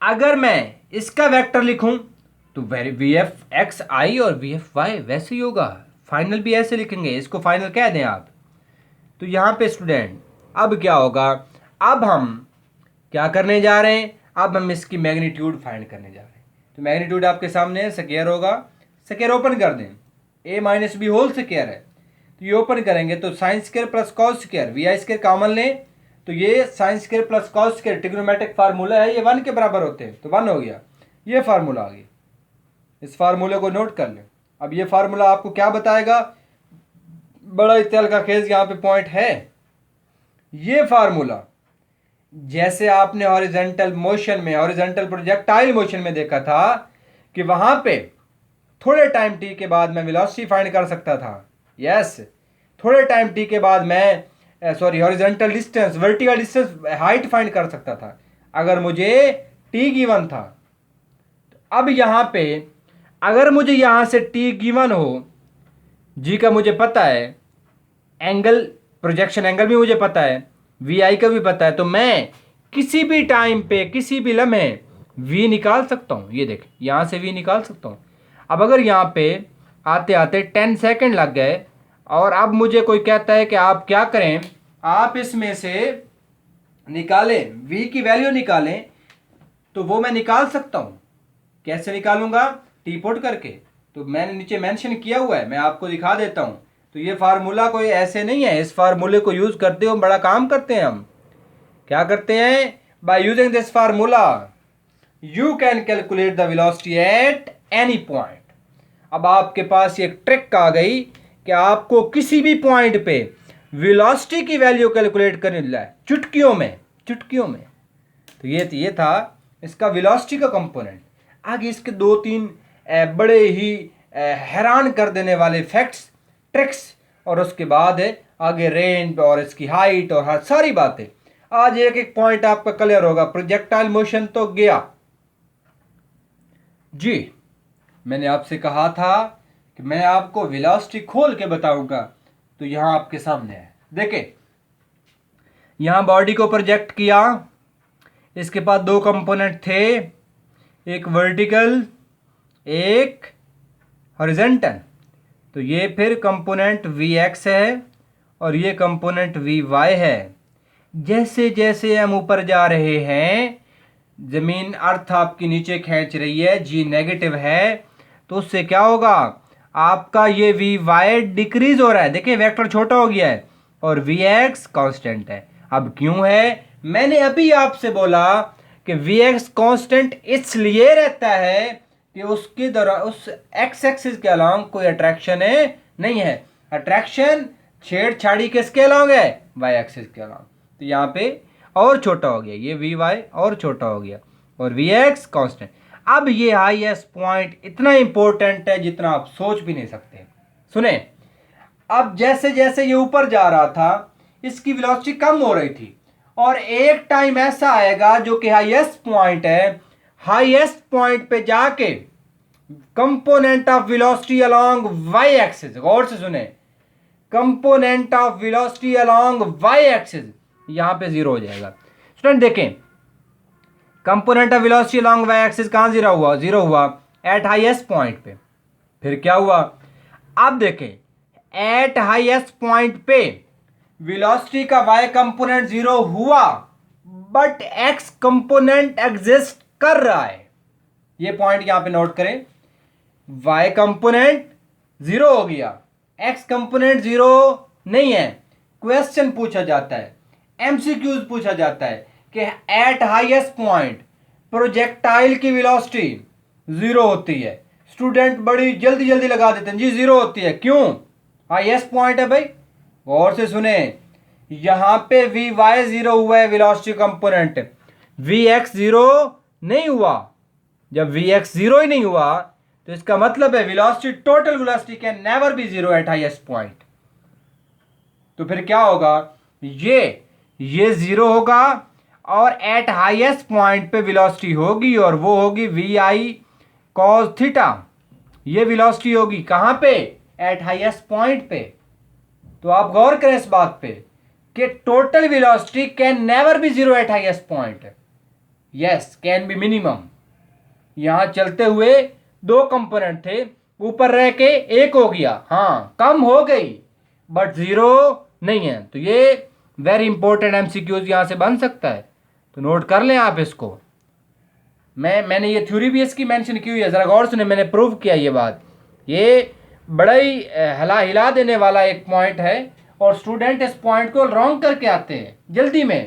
S1: अगर मैं इसका वेक्टर लिखूं तो वी एफ एक्स आई और वी एफ वाई वैसे ही होगा। फाइनल भी ऐसे लिखेंगे, इसको फाइनल कह दें आप। तो यहाँ पे स्टूडेंट अब क्या होगा? अब हम क्या करने जा रहे हैं? अब हम इसकी मैग्नीट्यूड फाइंड करने जा रहे हैं। तो मैग्नीट्यूड आपके सामने स्क्वायर होगा, स्क्वायर ओपन कर दें, A minus B whole square है, तो ये ओपन करेंगे तो sine square plus cos square, V I square common लें तो ये sine square plus cos square trigonometric formula है, ये 1 के बराबर होते हैं, तो 1 हो गया। ये फार्मूला आ गया। इस फार्मूले को नोट कर लें। अब ये फार्मूला आपको क्या बताएगा, बड़ा इत्याल का खेज यहाँ पे पॉइंट है। ये फार्मूला जैसे आपने हॉरिजॉन्टल मोशन में, हॉरिजॉन्टल प्रोजेक्टाइल मोशन में देखा था कि वहां पे थोड़े टाइम टी के बाद मैं वेलोसिटी फाइंड कर सकता था। यस, थोड़े टाइम टी के बाद मैं horizontal distance, vertical distance, height find कर सकता था अगर मुझे टी गिवन था। अब यहाँ पे अगर मुझे यहाँ से टी गिवन हो, जी का मुझे पता है, एंगल, प्रोजेक्शन एंगल भी मुझे पता है, वी आई का भी पता है, तो मैं किसी भी टाइम पे, किसी भी लम्हे वी निकाल सकता हूँ। ये देख, यहाँ से वी निकाल सकता हूँ। अब अगर यहाँ पे आते आते 10 सेकंड लग गए और अब मुझे कोई कहता है कि आप क्या करें, आप इसमें से निकालें, वी की वैल्यू निकालें, तो वो मैं निकाल सकता हूँ। कैसे निकालूंगा, टी पुट करके। तो मैंने नीचे मेंशन किया हुआ है, मैं आपको दिखा देता हूँ। तो ये फार्मूला कोई ऐसे नहीं है, इस फार्मूले को यूज करते हुए बड़ा काम करते हैं हम। क्या करते हैं, by using this formula you can calculate the velocity at any point. अब आपके पास एक ट्रिक आ गई कि आपको किसी भी पॉइंट पे वेलोसिटी की वैल्यू कैलकुलेट करनी है, चुटकियों में, चुटकियों में। तो ये था इसका वेलोसिटी का कंपोनेंट। आगे इसके 2-3 बड़े ही हैरान कर देने वाले फैक्ट्स, ट्रिक्स, और उसके बाद आगे रेंज और इसकी हाइट और हर सारी बातें। आज एक एक पॉइंट आपका क्लियर होगा। प्रोजेक्टाइल मोशन तो गया जी, मैंने आपसे कहा था कि मैं आपको वेलोसिटी खोल के बताऊंगा, तो यहां आपके सामने है। देखें, यहां बॉडी को प्रोजेक्ट किया, इसके पास 2 कंपोनेंट थे, एक वर्टिकल, एक हॉरिजॉन्टल। तो ये फिर कंपोनेंट Vx है और ये कंपोनेंट Vy है। जैसे जैसे हम ऊपर जा रहे हैं, जमीन, अर्थ आपकी नीचे खींच रही है, जी नेगेटिव है, तो उससे क्या होगा, आपका ये Vy डिक्रीज हो रहा है। देखिए वेक्टर छोटा हो गया है और Vx कांस्टेंट है। अब क्यों है, मैंने अभी आपसे बोला कि Vx कांस्टेंट इसलिए रहता है कि उसके दौरान उस एक्स एक्सिस के अलॉन्ग कोई अट्रैक्शन है नहीं है। अट्रैक्शन, छेड़छाड़ी किसके अलॉन्ग है, वाई एक्सिस के अलॉन्ग। तो यहाँ पे और छोटा हो गया, ये Vy और छोटा हो गया और Vx कांस्टेंट। अब ये हाईएस्ट पॉइंट इतना इंपॉर्टेंट है जितना आप सोच भी नहीं सकते। सुने, अब जैसे जैसे ये ऊपर जा रहा था, इसकी वेलोसिटी कम हो रही थी और एक टाइम ऐसा आएगा जो कि हाईएस्ट पॉइंट है, हाईएस्ट पॉइंट पे जाके component of velocity along Y axis, गौर से सुने, component of velocity along Y axis यहां पे 0 हो जाएगा। स्टूडेंट देखें, component of velocity along Y axis कहां 0 हुआ, 0 हुआ एट हाईएस्ट पॉइंट पे। फिर क्या हुआ, अब देखें, एट हाईएस्ट पॉइंट पे वेलोसिटी का वाई कंपोनेंट 0 हुआ, बट एक्स कंपोनेंट एग्जिस्ट कर रहा है। ये पॉइंट यहां पे नोट करें, वाई कंपोनेंट 0 हो गया, एक्स कंपोनेंट 0 नहीं है। क्वेश्चन पूछा जाता है, एमसीक्यूज पूछा जाता है कि एट हाईएस्ट पॉइंट प्रोजेक्टाइल की वेलोसिटी 0 होती है। स्टूडेंट बड़ी जल्दी जल्दी लगा देते हैं, जी 0 होती है, क्यों, हाईएस्ट पॉइंट है भाई। गौर से सुने, यहां पे Vy 0 हुआ है वेलोसिटी कंपोनेंट, Vx 0 नहीं हुआ। जब Vx 0 ही नहीं हुआ तो इसका मतलब है velocity, total velocity can never B 0 eight highest point. तो फिर क्या होगा, ये 0 होगा और एट हाईएस्ट पॉइंट पे वेलोसिटी होगी और वो होगी Vi cos थीटा। ये वेलोसिटी होगी कहां पे, एट हाईएस्ट पॉइंट पे। तो आप गौर करें इस बात पे कि total velocity can never B 0 eight highest point, yes can be minimum. यहां चलते हुए 2 कंपोनेंट थे, ऊपर रह के 1 हो गया, हाँ कम हो गई, बट 0 नहीं है। तो ये वेरी इंपॉर्टेंट एमसीक्यूज यहां से बन सकता है, तो नोट कर लें आप इसको। मैंने ये थ्योरी भी इसकी मेंशन की हुई है, जरा गौर सुने, मैंने प्रूव किया ये बात। ये बड़ा ही हिला देने वाला एक पॉइंट है और स्टूडेंट इस पॉइंट को रॉन्ग करके आते हैं,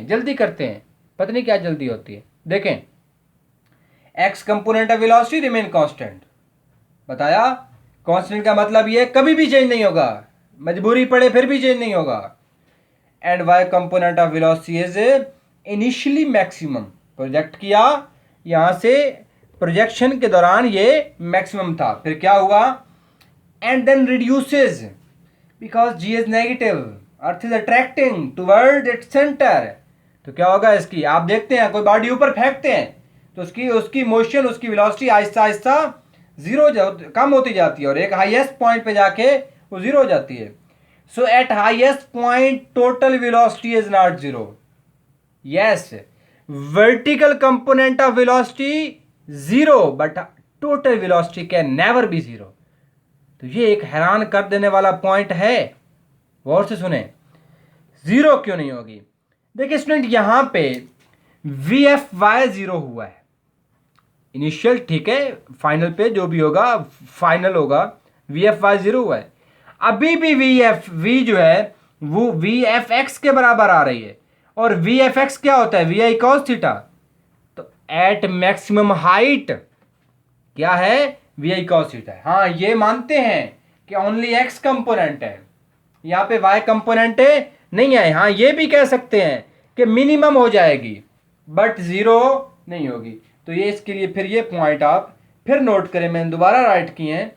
S1: जल्दी करते हैं, पता नहीं क्या जल्दी होती है। देखें, x component of velocity remain constant. बताया, कांस्टेंट का मतलब ये कभी भी चेंज नहीं होगा, मजबूरी पड़े फिर भी चेंज नहीं होगा। And Y component of velocity is initially maximum, project किया यहां से, प्रोजेक्शन के दौरान ये मैक्सिमम था, फिर क्या हुआ, and then reduces because G is negative, earth is attracting toward its centre. तो क्या होगा इसकी, आप देखते हैं कोई बॉडी ऊपर फेंकते हैं तो उसकी मोशन, उसकी वेलोसिटी आहिस्ता आहिस्ता जीरो कम होती जाती है और एक हाईएस्ट पॉइंट पे जाके वो जीरो हो जाती है। So at highest point total velocity is not zero. Yes, vertical component of velocity zero but total velocity can never be zero. तो ये एक हैरान कर देने वाला पॉइंट है, गौर से सुने। जीरो क्यों नहीं होगी? देखिए स्टूडेंट, यहां पे वी एफ वाई जीरो हुआ है इनिशियल, ठीक है, फाइनल पे जो भी होगा फाइनल होगा, वी एफ वाई जीरो हुआ है। अभी भी वी जो है वो वी एफ एक्स के बराबर आ रही है, और वी एफ एक्स क्या होता है, वी आई कॉस थीटा। तो एट मैक्सिमम हाइट क्या है, वी आई कॉस थीटा है। हाँ, ये मानते हैं कि ओनली एक्स कंपोनेंट है, यहाँ पे वाई कंपोनेंट नहीं है। हाँ, ये भी कह सकते हैं कि मिनिमम हो जाएगी बट जीरो नहीं होगी। तो ये इसके लिए फिर ये पॉइंट आप फिर नोट करें, मैंने दोबारा राइट किए हैं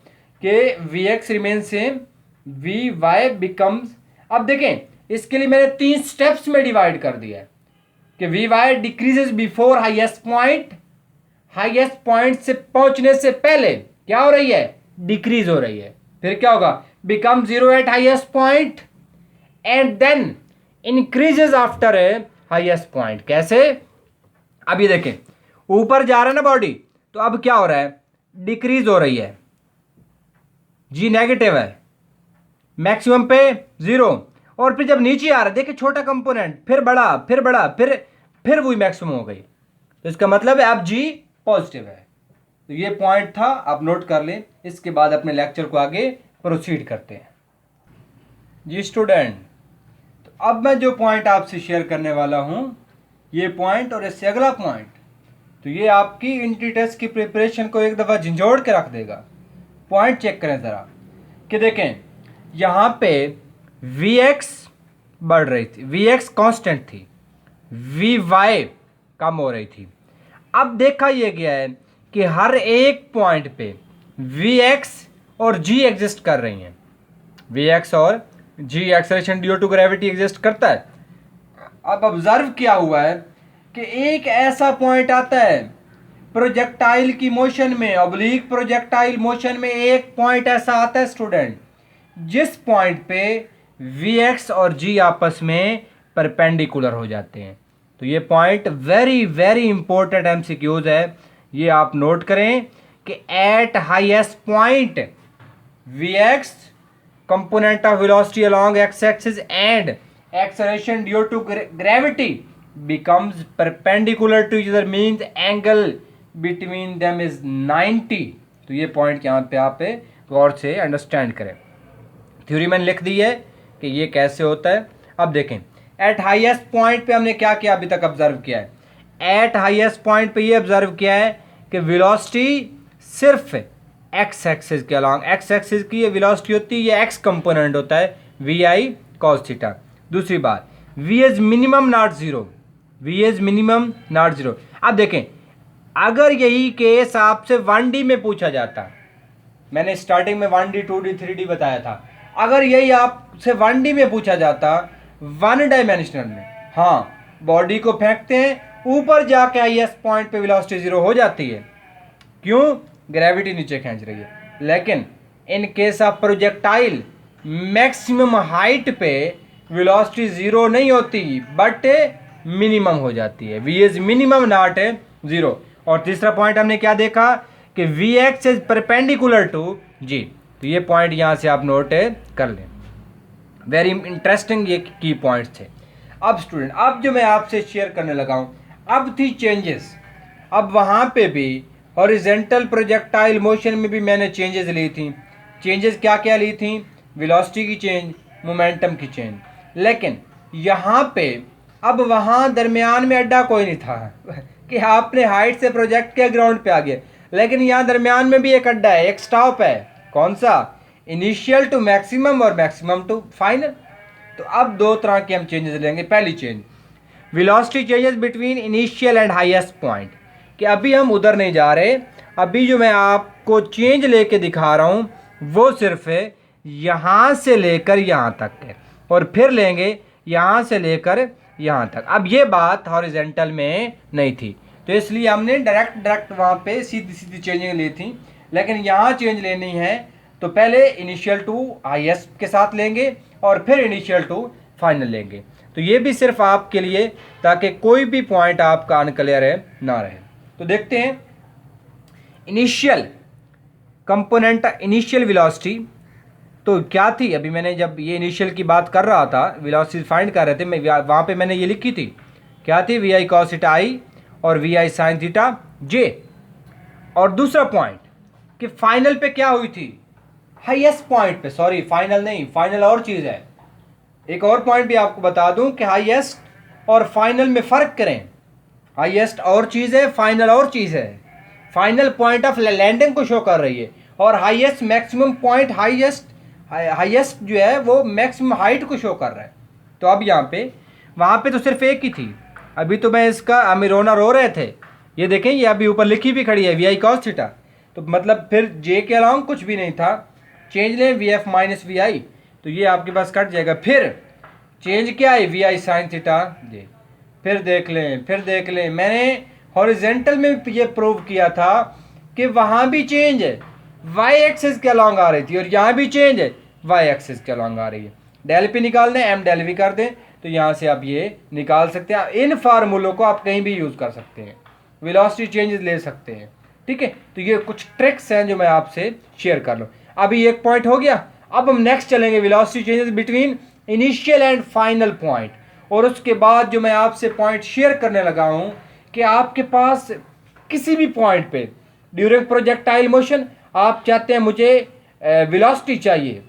S1: कि V X remain same, V Y becomes. अब देखें, इसके लिए मैंने 3 स्टेप्स में डिवाइड कर दिया है कि V Y decreases before highest point, highest point से पहुंचने से पहले क्या हो रही है, डिक्रीज हो रही है। फिर क्या होगा, become zero at highest point and then increases after a highest point. कैसे, अब ये देखें, ऊपर जा रहा है ना बॉडी, तो अब क्या हो रहा है, डिक्रीज हो रही है, जी नेगेटिव है, मैक्सिमम पे जीरो, और फिर जब नीचे आ रहा है, देखिए छोटा कंपोनेंट, फिर बड़ा, फिर बड़ा, फिर वही मैक्सिमम हो गई। तो इसका मतलब है अब जी पॉजिटिव है। तो ये पॉइंट था, आप नोट कर लें। इसके बाद अपने लेक्चर को आगे प्रोसीड करते हैं। जी स्टूडेंट, तो अब मैं जो पॉइंट आपसे शेयर करने वाला हूं, ये पॉइंट और इससे अगला पॉइंट, तो ये आपकी एंट्री टेस्ट की प्रिपरेशन को एक दफ़ा झंझोड़ के रख देगा। पॉइंट चेक करें ज़रा कि देखें, यहाँ पे वी एक्स बढ़ रही थी, वी एक्स कॉन्स्टेंट थी, वी वाई कम हो रही थी। अब देखा यह गया है कि हर एक पॉइंट पे वी एक्स और जी एग्जिस्ट कर रही हैं, वी एक्स और G acceleration due to gravity exist करता है। अब ऑब्जर्व किया हुआ है कि एक ऐसा पॉइंट आता है प्रोजेक्टाइल की मोशन में, ऑब्लिक प्रोजेक्टाइल मोशन में एक पॉइंट ऐसा आता है स्टूडेंट, जिस पॉइंट पे वी एक्स और जी आपस में परपेंडिकुलर हो जाते हैं। तो ये point very very important MCQs है, ये आप नोट करें कि at highest point V X component of velocity along X axis and acceleration due to gravity becomes perpendicular to each other, means angle between them is 90। तो ये point यहाँ पे आप गौर से अंडरस्टैंड करें। थ्योरी मैंने लिख दी है कि ये कैसे होता है। अब देखें, एट हाईएस्ट पॉइंट पे हमने क्या किया, अभी तक ऑब्जर्व किया है। एट हाईएस्ट पॉइंट पे ये ऑब्जर्व किया है कि वेलोसिटी सिर्फ एक्स एक्सिस के अलॉन्ग, एक्स एक्सिस की ये वेलोसिटी होती है, ये एक्स कंपोनेंट होता है, वी आई कॉस थीटा। दूसरी बात, V is minimum not zero, V is minimum not zero. अब देखें, अगर यही केस आपसे 1D में पूछा जाता, मैंने स्टार्टिंग में 1D 2D 3D बताया था, अगर यही आपसे 1D में पूछा जाता, 1 डायमेंशनल में, हाँ बॉडी को फेंकते हैं, ऊपर जाके हाईएस्ट पॉइंट पे वेलोसिटी जीरो हो जाती है, क्यों, ग्रेविटी नीचे खींच रही है। लेकिन in case of projectile maximum height पे वेलोसिटी जीरो नहीं होती बट मिनिमम हो जाती है, V is minimum not zero. और तीसरा पॉइंट हमने क्या देखा कि V X is perpendicular to G. तो ये पॉइंट यहाँ से आप नोट कर लें, वेरी इंटरेस्टिंग ये की पॉइंट्स थे। अब स्टूडेंट, अब जो मैं आपसे शेयर करने लगा हूँ, अब थी चेंजेस। अब वहाँ पे भी हॉरिजेंटल प्रोजेक्टाइल मोशन में भी मैंने चेंजेस ली थी। चेंजेस क्या क्या ली थी, वेलोसिटी की चेंज, मोमेंटम की चेंज। लेकिन यहाँ पे अब वहाँ दरमियान में अड्डा कोई नहीं था कि आपने हाइट से प्रोजेक्ट किया, ग्राउंड पे आ गया, लेकिन यहाँ दरमियान में भी एक अड्डा है, एक स्टॉप है। कौन सा? इनिशियल टू मैक्सिमम और मैक्सिमम टू फाइनल। तो अब दो तरह के हम चेंजेस लेंगे। पहली change, velocity changes between initial and highest point, कि अभी हम उधर नहीं जा रहे, अभी जो मैं आपको चेंज लेके दिखा रहा हूँ वो सिर्फ है यहाँ से लेकर यहाँ तक है, और फिर लेंगे यहाँ से लेकर यहाँ तक। अब ये बात हॉरिजेंटल में नहीं थी, तो इसलिए हमने डायरेक्ट वहाँ पे सीधी सीधी चेंजिंग ली थी। लेकिन यहाँ चेंज लेनी है तो पहले इनिशियल टू हाईएस्ट के साथ लेंगे और फिर इनिशियल टू फाइनल लेंगे। तो ये भी सिर्फ आपके लिए, ताकि कोई भी पॉइंट आपका अनक्लियर है ना रहे। तो देखते हैं इनिशियल कंपोनेंट, इनिशियल वेलोसिटी तो क्या थी। अभी मैंने जब ये इनिशियल की बात कर रहा था, वेलोसिटी फाइंड कर रहे थे, मैं वहाँ पे मैंने ये लिखी थी, क्या थी, वी आई कॉस थीटा आई और वी आई साइन थीटा जे। और दूसरा पॉइंट कि फाइनल पे क्या हुई थी, हाईएस्ट पॉइंट पे, सॉरी फाइनल नहीं, फाइनल और चीज़ है। एक और पॉइंट भी आपको बता दूं कि हाईएस्ट और फाइनल में फ़र्क करें। हाईएस्ट और चीज़ है, फाइनल और चीज़ है। फाइनल पॉइंट ऑफ लैंडिंग को शो कर रही है, और हाईएस्ट मैक्सिमम पॉइंट, हाईएस्ट जो है वो मैक्सिमम हाइट को शो कर रहा है। तो अब यहाँ पे, वहाँ पे तो सिर्फ एक ही थी। अभी तो मैं इसका अमीरोना रो रहे थे, ये देखें, ये अभी ऊपर लिखी भी खड़ी है वी आई कॉस थीटा, तो मतलब फिर जे के अलाउंग कुछ भी नहीं था। चेंज लें वी एफ माइनस वी आई, तो ये आपके पास कट जाएगा। फिर चेंज क्या है, वी आई साइन थीटा जे। फिर देख लें, मैंने हॉरिजेंटल में ये प्रूव किया था कि वहाँ भी चेंज है, वाई एक्सिस के अलाउंग आ रही थी, और यहाँ भी चेंज है, वाई एक्सिस के अलाउंग आ रही है। डेल पी निकाल दें, एम डेल वी कर दें, तो यहाँ से आप ये निकाल सकते हैं। इन फार्मूलों को आप कहीं भी यूज़ कर सकते हैं, वेलोसिटी चेंजेस ले सकते हैं, ठीक है। तो ये कुछ ट्रिक्स हैं जो मैं आपसे शेयर कर लूँ। अभी एक पॉइंट हो गया, अब हम नेक्स्ट चलेंगे velocity changes between initial and final point. और उसके बाद जो मैं आपसे पॉइंट शेयर करने लगा हूँ कि आपके पास किसी भी पॉइंट पे ड्यूरिंग प्रोजेक्टाइल मोशन आप चाहते हैं मुझे वेलोसिटी चाहिए,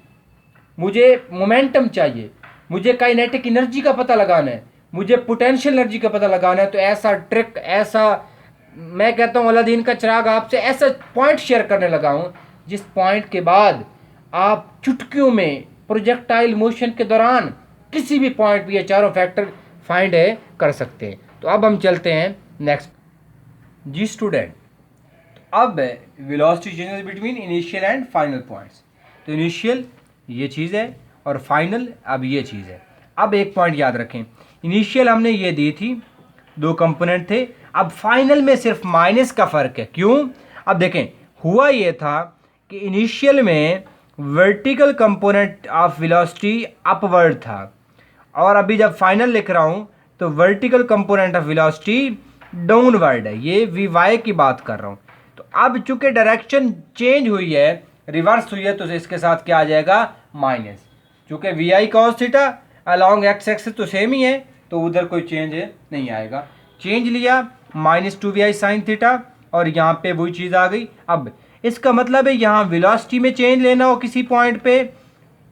S1: मुझे मोमेंटम चाहिए, मुझे काइनेटिक एनर्जी का पता लगाना है, मुझे पोटेंशियल एनर्जी का पता लगाना है, तो ऐसा ट्रिक, ऐसा मैं कहता हूँ अलादीन का चिराग आपसे ऐसा पॉइंट शेयर करने लगा हूँ जिस पॉइंट के बाद आप चुटकियों में प्रोजेक्टाइल मोशन के दौरान किसी भी पॉइंट पे ये चारों फैक्टर फाइंड कर सकते हैं। तो अब हम चलते हैं नेक्स्ट। जी स्टूडेंट, अब velocity changes between initial and final points. तो इनिशियल ये चीज़ है और फाइनल अब ये चीज़ है। अब एक पॉइंट याद रखें, इनिशियल हमने ये दी थी, दो कंपोनेंट थे, अब फाइनल में सिर्फ माइनस का फ़र्क है। क्यों? अब देखें, हुआ ये था कि इनिशियल में vertical component of velocity upward था, और अभी जब फाइनल लिख रहा हूँ तो vertical component of velocity downward है। ये वी वाई की बात कर रहा हूँ। तो अब चूंकि डायरेक्शन चेंज हुई है, रिवर्स हुई है, तो इसके साथ क्या आ जाएगा, माइनस। चूंकि V I cos theta along X axis तो सेम ही है, तो उधर कोई चेंज नहीं आएगा। चेंज लिया minus two V I sine theta, और यहाँ पे वही चीज़ आ गई। अब इसका मतलब है यहाँ वेलोसिटी में चेंज लेना हो किसी पॉइंट पे,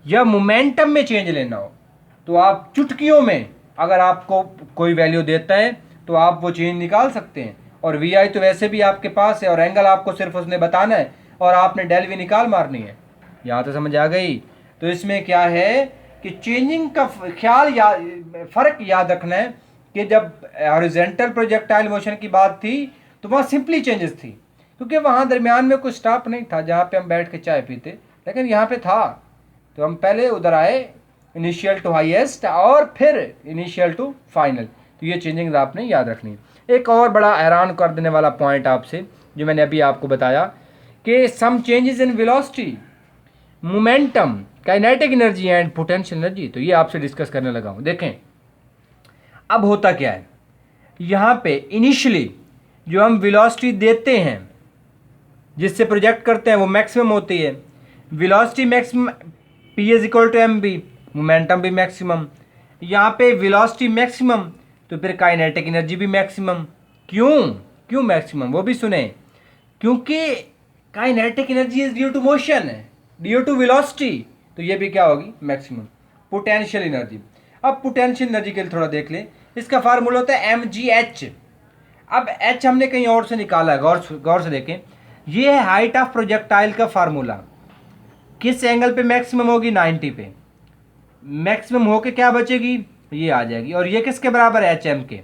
S1: या मोमेंटम में चेंज लेना हो, तो आप चुटकियों में अगर आपको कोई वैल्यू देता है तो आप वो चेंज निकाल सकते हैं। और वी आई तो वैसे भी आपके पास है, और एंगल आपको सिर्फ उसने बताना है, और आपने डेल वी निकाल मारनी है। यहाँ तो समझ आ गई। तो इसमें क्या है कि चेंजिंग का ख्याल फ़र्क याद रखना है कि जब हॉरिजॉन्टल प्रोजेक्टाइल मोशन की बात थी तो वहाँ सिंपली चेंजेस थी, क्योंकि वहाँ दरमियान में कोई स्टॉप नहीं था जहाँ पे हम बैठ के चाय पीते, लेकिन यहाँ पे था। तो हम पहले उधर आए इनिशियल टू हाईएस्ट और फिर इनिशियल टू फाइनल। तो ये चेंजिंग आपने याद रखनी है। एक और बड़ा हैरान कर देने वाला पॉइंट आपसे जो मैंने अभी आपको बताया कि some changes in velocity, momentum, kinetic energy and potential energy, तो ये आपसे डिस्कस करने लगा हूँ। देखें अब होता क्या है, यहाँ पे इनिशियली जो हम वेलोसिटी देते हैं, जिससे प्रोजेक्ट करते हैं, वो मैक्सिमम होती है। Velocity maximum P is equal to M B, momentum भी मैक्सिमम। यहाँ पे वेलोसिटी मैक्सिमम तो फिर काइनेटिक एनर्जी भी मैक्सिमम। क्यों मैक्सिमम, वो भी सुने। क्योंकि kinetic energy is due to motion, due to velocity, तो ये भी क्या होगी, मैक्सिमम। पोटेंशियल एनर्जी, अब पोटेंशियल एनर्जी के लिए थोड़ा देख लें। इसका फार्मूला होता है एम जी एच। अब एच हमने कहीं और से निकाला है, गौर से देखें, ये है हाइट ऑफ प्रोजेक्टाइल का फार्मूला। किस एंगल पे मैक्सिमम होगी? 90 पे। मैक्सिमम होके क्या बचेगी? ये आ जाएगी। और ये किसके बराबर है? एच एम के।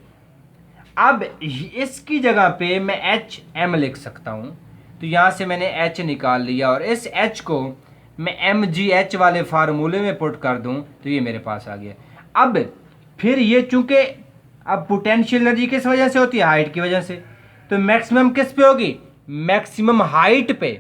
S1: अब इसकी जगह पे मैं एच एम लिख सकता हूं, तो यहां से मैंने एच निकाल लिया और इस एच को मैं एम जी एच वाले फार्मूले में पुट कर दूं तो ये मेरे पास आ गया। अब फिर ये चूंकि अब पोटेंशियल एनर्जी किस वजह से होती है? हाइट की वजह से। तो मैक्सिमम किस पे होगी? मैक्सिमम हाइट पे।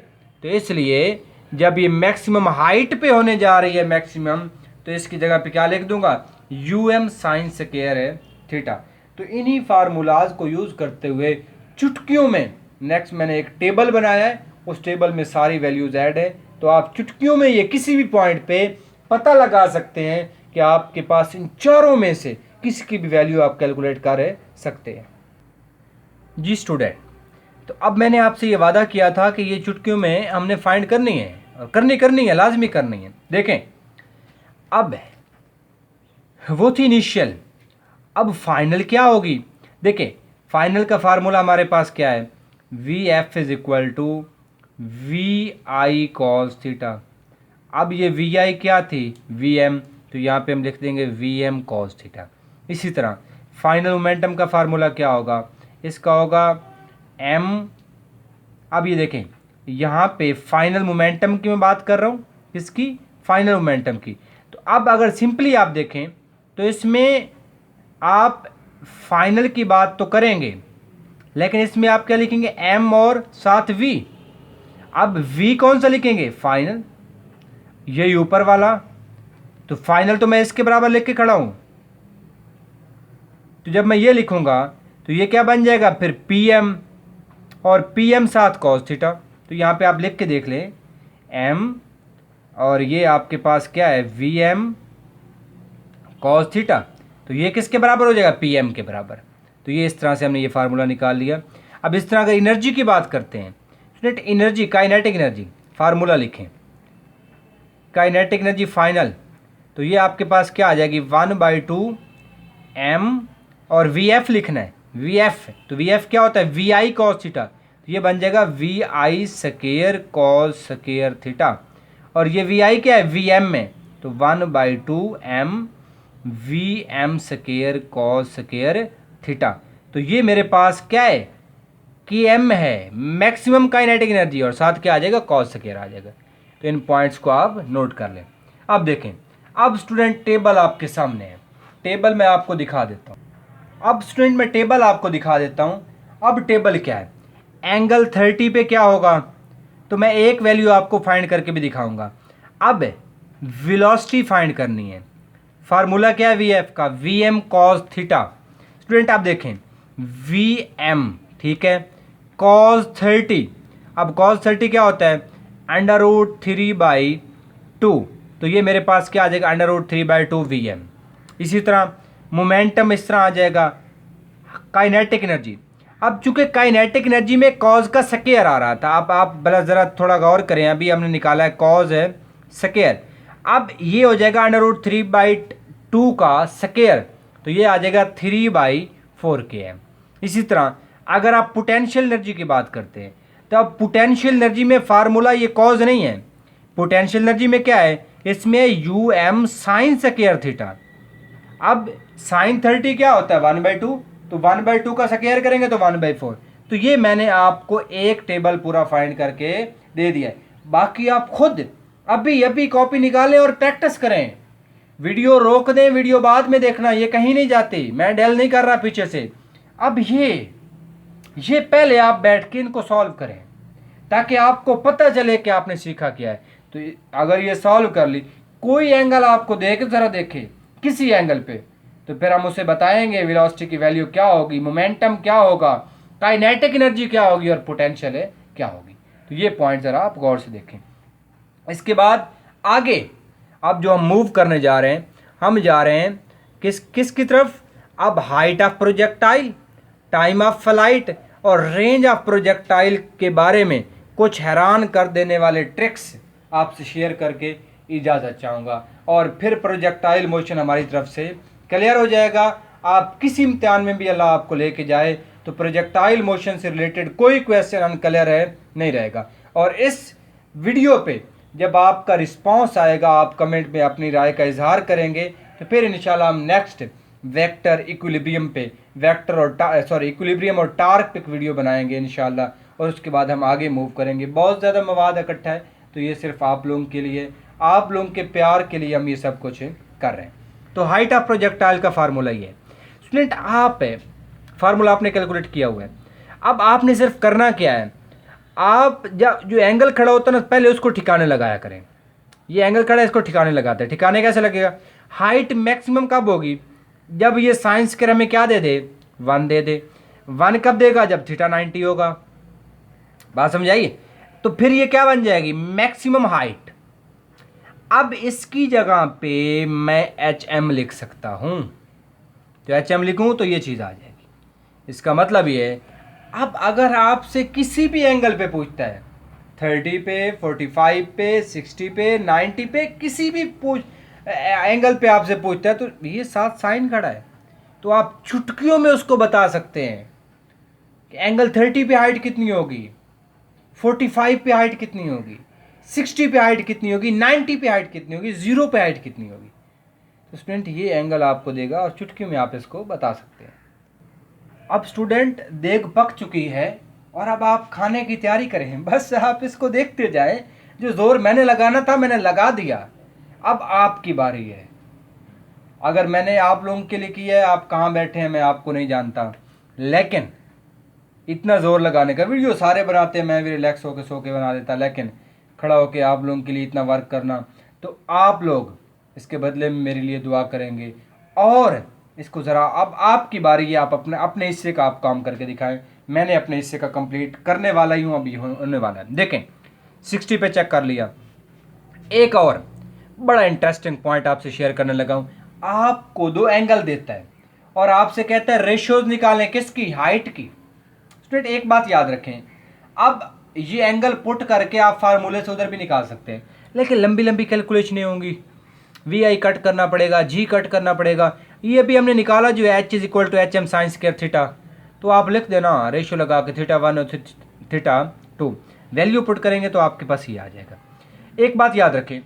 S1: तो इसलिए जब ये मैक्सिमम हाइट पे होने जा रही है मैक्सिमम, तो इसकी जगह पे क्या लिख दूंगा? यू एम साइन स्क्वायर है थीटा। तो इन्हीं फार्मूलाज को यूज करते हुए चुटकियों में नेक्स्ट मैंने एक टेबल बनाया है, उस टेबल में सारी वैल्यूज ऐड है। तो आप चुटकियों में ये किसी भी पॉइंट पे पता लगा सकते हैं कि आपके पास इन चारों में से किसी की भी वैल्यू आप कैलकुलेट कर सकते हैं। जी स्टूडेंट, तो अब मैंने आपसे ये वादा किया था कि ये चुटकियों में हमने फाइंड करनी है और करनी है, लाजमी करनी है। देखें, अब वो थी इनिशियल, अब फाइनल क्या होगी? देखें, फाइनल का फार्मूला हमारे पास क्या है? V F is equal to V I cos theta. अब ये वी आई क्या थी? वी एम, तो यहाँ पे हम लिख देंगे वी एम कॉस थीटा। इसी तरह फाइनल मोमेंटम का फार्मूला क्या होगा? इसका होगा एम। अब ये देखें, यहाँ पे फाइनल मोमेंटम की मैं बात कर रहा हूँ, किसकी? फाइनल मोमेंटम की। तो अब अगर सिंपली आप देखें तो इसमें आप फाइनल की बात तो करेंगे, लेकिन इसमें आप क्या लिखेंगे? एम और साथ वी। अब वी कौन सा लिखेंगे? फाइनल, ये ऊपर वाला। तो फाइनल तो मैं इसके बराबर लिख के खड़ा हूं, तो जब मैं ये लिखूंगा तो ये क्या बन जाएगा? फिर पी एम और पी एम साथ कॉस थीटा। तो यहाँ पे आप लिख के देख लें, एम और ये आपके पास क्या है? V M cos theta. तो ये किसके बराबर हो जाएगा? पी एम के बराबर। तो ये इस तरह से हमने ये फार्मूला निकाल लिया। अब इस तरह अगर एनर्जी की बात करते हैं, student, energy, kinetic energy formula लिखें, काइनेटिक एनर्जी फाइनल, तो ये आपके पास क्या आ जाएगी? 1/2 एम और वी एफ लिखना है, वी एफ। तो वी एफ क्या होता है? V I cos theta. तो ये बन जाएगा V I square cos square theta. और ये वी आई क्या है? वी एम में, तो 1/2 M V M square cos square theta. तो ये मेरे पास क्या है? कि एम है मैक्सिमम काइनेटिक एनर्जी और साथ क्या आ जाएगा? कॉस स्क्वायर आ जाएगा। तो इन पॉइंट्स को आप नोट कर लें। अब देखें, अब स्टूडेंट टेबल आपके सामने है, टेबल मैं आपको दिखा देता हूँ। अब स्टूडेंट मैं टेबल आपको दिखा देता हूँ। अब टेबल क्या है? एंगल 30 पे क्या होगा? तो मैं एक वैल्यू आपको फाइंड करके भी दिखाऊंगा। अब वेलोसिटी फाइंड करनी है। फार्मूला क्या है वी एफ का? V M cos theta. Student आप देखें, वी एम, ठीक है, कॉस 30। अब कॉस 30 क्या होता है? √3/2। तो ये मेरे पास क्या आ जाएगा? √3/2 वी एम। इसी तरह मोमेंटम इस तरह आ जाएगा। काइनेटिक एनर्जी, अब चूंकि काइनेटिक एनर्जी में कॉज का स्क्वायर आ रहा था, अब आप भला ज़रा थोड़ा गौर करें, अभी हमने निकाला है कॉज है स्क्वायर। अब ये हो जाएगा √3/2 का स्क्वायर, तो ये आ जाएगा 3/4 के एम। इसी तरह अगर आप पोटेंशियल एनर्जी की बात करते हैं, तो अब पोटेंशियल एनर्जी में फार्मूला ये कॉज नहीं है, पोटेंशियल एनर्जी में क्या है? इसमें U M sine square theta. अब साइन 30 क्या होता है? 1/2, तो 1/2 का स्क्वायर करेंगे तो 1/4। तो ये मैंने आपको एक टेबल पूरा फाइंड करके दे दिया है। बाकी आप खुद अभी कॉपी निकालें और प्रैक्टिस करें। वीडियो रोक दें, वीडियो बाद में देखना, ये कहीं नहीं जाती, मैं डेल नहीं कर रहा पीछे से। अब ये पहले आप बैठ के इनको सॉल्व करें ताकि आपको पता चले कि आपने सीखा क्या है। तो अगर ये सॉल्व कर ली, कोई एंगल आपको दे के जरा देखे किसी एंगल पे, तो फिर हम उसे बताएंगे वेलोसिटी की वैल्यू क्या होगी, मोमेंटम क्या होगा, काइनेटिक एनर्जी क्या होगी और पोटेंशियल क्या होगी। तो ये पॉइंट ज़रा आप गौर से देखें। इसके बाद आगे अब जो हम मूव करने जा रहे हैं, हम जा रहे हैं किसकी तरफ? अब height of projectile, time of flight और रेंज ऑफ प्रोजेक्टाइल के बारे में कुछ हैरान कर देने वाले ट्रिक्स आपसे शेयर करके इजाज़त चाहूँगा, और फिर प्रोजेक्टाइल मोशन हमारी तरफ से क्लियर हो जाएगा। आप किसी इम्तिहान में भी अल्लाह आपको लेके जाए तो प्रोजेक्टाइल मोशन से रिलेटेड कोई क्वेश्चन अनक्लियर है नहीं रहेगा। और इस वीडियो पे जब आपका रिस्पांस आएगा, आप कमेंट में अपनी राय का इजहार करेंगे, तो फिर इंशाल्लाह हम नेक्स्ट वेक्टर इक्विलिब्रियम पे वेक्टर और इक्विलिब्रियम और टार्क पे वीडियो बनाएंगे इंशाल्लाह, और उसके बाद हम आगे मूव करेंगे। बहुत ज़्यादा मवाद इकट्ठा है, तो ये सिर्फ आप लोगों के लिए, आप लोगों के प्यार के लिए हम ये सब कुछ कर रहे हैं। तो हाइट ऑफ प्रोजेक्टाइल का फार्मूला ये है स्टूडेंट, आप फार्मूला आपने कैलकुलेट किया हुआ है। अब आपने सिर्फ करना क्या है, आप जब जो एंगल खड़ा होता है ना, पहले उसको ठिकाने लगाया करें। ये एंगल खड़ा है, इसको ठिकाने लगाते हैं। ठिकाने कैसे लगेगा, हाइट मैक्सिमम कब होगी, जब ये साइंस के हमें क्या दे दे, 1 दे दे। 1 कब देगा, जब थीटा 90 होगा। बात समझाइए। तो फिर ये क्या बन जाएगी, मैक्सिमम हाइट। अब इसकी जगह पे मैं HM लिख सकता हूं, तो HM लिखूं तो ये चीज़ आ जाएगी। इसका मतलब ये है, अब अगर आपसे किसी भी एंगल पे पूछता है, 30 पे, 45 पे, 60 पे, 90 पे, किसी भी एंगल पे आपसे पूछता है, तो ये साथ साइन खड़ा है, तो आप चुटकियों में उसको बता सकते हैं कि एंगल 30 पे हाइट कितनी होगी, 45 पे हाइट कितनी होगी, 60 पे हाइट कितनी होगी, 90 पे हाइट कितनी होगी, 0 पे हाइट कितनी होगी। तो स्टूडेंट ये एंगल आपको देगा और चुटकियों में आप इसको बता सकते हैं। अब स्टूडेंट देग पक चुकी है और अब आप खाने की तैयारी करें, बस आप इसको देखते जाएं। जो जोर मैंने लगाना था मैंने लगा दिया, अब आपकी बारी है। अगर मैंने आप लोगों के लिए किया है, आप कहाँ बैठे हैं मैं आपको नहीं जानता, लेकिन इतना जोर लगाने का, वीडियो सारे बनाते हैं, मैं भी रिलैक्स होकर सो के बना देता, लेकिन खड़ा होकर आप लोगों के लिए इतना वर्क करना, तो आप लोग इसके बदले में मेरे लिए दुआ करेंगे। और इसको ज़रा, अब आपकी बारी है, आप अपने अपने हिस्से का आप काम करके दिखाएं। मैंने अपने हिस्से का कंप्लीट करने वाला ही हूँ, अभी होने वाला है। देखें 60 पे चेक कर लिया। एक और बड़ा इंटरेस्टिंग पॉइंट आपसे शेयर करने लगा हूँ। आपको 2 एंगल देता है और आपसे कहता है रेशियोज निकालें, किसकी, हाइट की। स्टूडेंट एक बात याद रखें, अब ये एंगल पुट करके आप फार्मूले से उधर भी निकाल सकते हैं, लेकिन लंबी लंबी कैलकुलेशन नहीं होंगी। VI कट करना पड़ेगा, G कट करना पड़ेगा। ये भी हमने निकाला जो H is equal to HM sine square theta, तो आप लिख देना रेशियो लगा के थीटा 1 और थीटा 2, वैल्यू पुट करेंगे तो आपके पास ये आ जाएगा। एक बात याद रखें,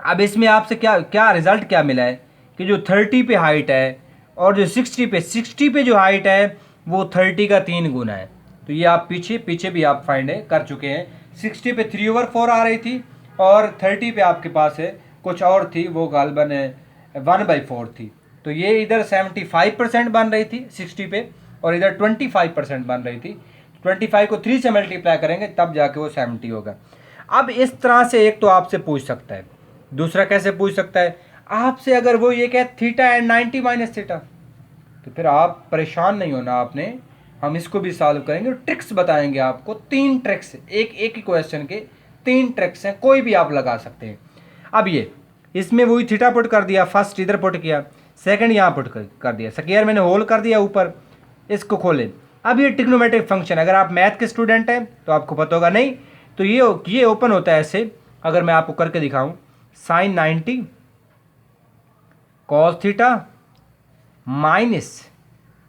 S1: अब इसमें आपसे क्या क्या रिजल्ट क्या मिला है कि जो 30 पे हाइट है और जो 60 पे जो हाइट है वो 30 का 3 गुना है। तो ये आप पीछे भी आप फाइंड कर चुके हैं। 60 पे 3/4 आ रही थी और 30 पे आपके पास है कुछ और थी, वो गालबन 1/4 थी। तो ये इधर 75% बन रही थी 60 पे और इधर 25% बन रही थी। 25 को 3 से मल्टीप्लाई करेंगे तब जाके वो 70 होगा। अब इस तरह से एक तो आपसे पूछ सकता है, दूसरा कैसे पूछ सकता है आपसे, अगर वो ये कहे थीटा एंड 90 माइनस थीटा, तो फिर आप परेशान नहीं होना आपने, हम इसको भी सॉल्व करेंगे। ट्रिक्स बताएंगे आपको, 3 ट्रिक्स, एक ही क्वेश्चन के 3 ट्रिक्स हैं, कोई भी आप लगा सकते हैं। अब ये इसमें वही थीटा पुट कर दिया, फर्स्ट इधर पुट किया, सेकंड यहाँ पुट कर दिया, स्क्वायर मैंने होल कर दिया ऊपर, इसको खोले। अब ये ट्रिग्नोमेट्रिक फंक्शन, अगर आप मैथ के स्टूडेंट हैं तो आपको पता होगा, नहीं तो ये ओपन होता है ऐसे। अगर मैं आपको करके दिखाऊं, sine 90 cos theta minus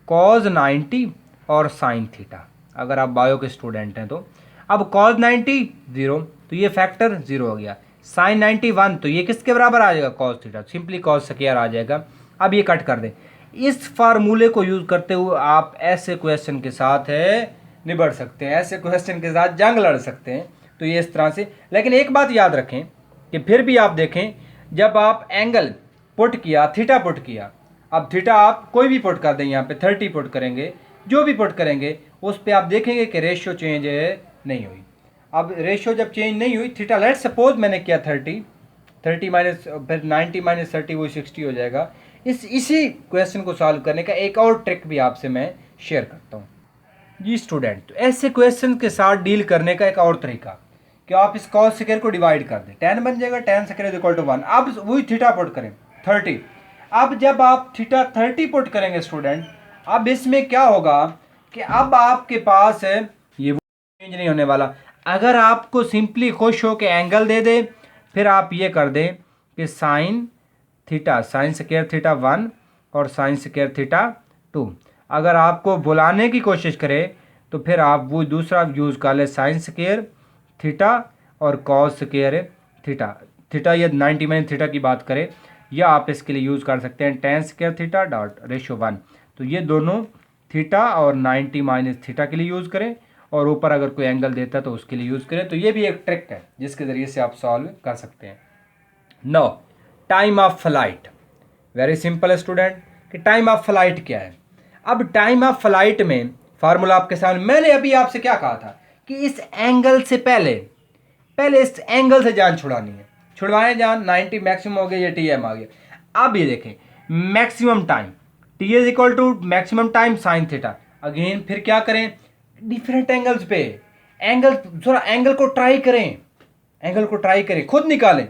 S1: cos 90 और साइन थीटा, अगर आप बायो के स्टूडेंट हैं तो। अब कॉज 90 0, तो ये फैक्टर 0 हो गया। साइन 90 1, तो ये किसके बराबर आ जाएगा, cos theta, simply cos square आ जाएगा। अब ये कट कर दें। इस फार्मूले को यूज करते हुए आप ऐसे क्वेश्चन के साथ निबड़ सकते हैं, ऐसे क्वेश्चन के साथ जंग लड़ सकते हैं। तो ये इस तरह से, लेकिन एक बात याद रखें कि फिर भी आप देखें, जब आप एंगल पुट किया, थीटा पुट किया, अब थीटा आप कोई भी पुट कर दें, यहाँ पे 30 पुट करेंगे, जो भी पुट करेंगे उस पर आप देखेंगे कि रेशियो चेंज नहीं हुई। अब रेशियो जब चेंज नहीं हुई, थीटा लेट सपोज मैंने किया 30 माइनस फिर 90 माइनस 30 वो 60 हो जाएगा। इसी क्वेश्चन को सॉल्व करने का एक और ट्रिक भी आपसे मैं शेयर करता हूँ जी स्टूडेंट। तो ऐसे क्वेश्चन के साथ डील करने का एक और तरीका कि आप इस कॉस स्क्वायर को डिवाइड कर दें, tan बन जाएगा, tan स्क्वायर इक्वल टू 1। अब वही थीटा पुट करें 30। अब जब आप थीटा 30 पुट करेंगे स्टूडेंट, अब इसमें क्या होगा कि अब आपके पास ये वो चेंज नहीं होने वाला। अगर आपको सिंपली खुश हो के एंगल दे दे, फिर आप ये कर दें कि sine theta sine square theta 1 और साइन स्क्वायर थीटा 2। अगर आपको बुलाने की कोशिश करें तो फिर आप वो दूसरा यूज़ कर लें, साइन स्क्वायर थीटा और कॉस स्क्वायर थीटा। थीटा या 90 माइनस थीटा की बात करें, या आप इसके लिए यूज़ कर सकते हैं ten square theta dot ratio 1। तो ये दोनों थीटा और 90 माइनस थीटा के लिए यूज़ करें, और ऊपर अगर कोई एंगल देता है तो उसके लिए यूज़ करें। तो ये भी एक ट्रिक है जिसके ज़रिए से आप सॉल्व कर सकते हैं। No time of flight, very simple student कि टाइम ऑफ फ्लाइट क्या है। अब टाइम ऑफ फ्लाइट में फार्मूला आपके सामने, मैंने अभी आपसे क्या कहा था कि इस एंगल से पहले इस एंगल से जान छुड़ानी है। छुड़वाएं जान, 90 मैक्सिमम हो गया, ये टी एम आ गया। अब ये देखें maximum time T is equal to maximum time sine theta. Again फिर क्या करें, डिफरेंट एंगल्स पे एंगल, थोड़ा एंगल को ट्राई करें, एंगल को ट्राई करें, खुद निकालें,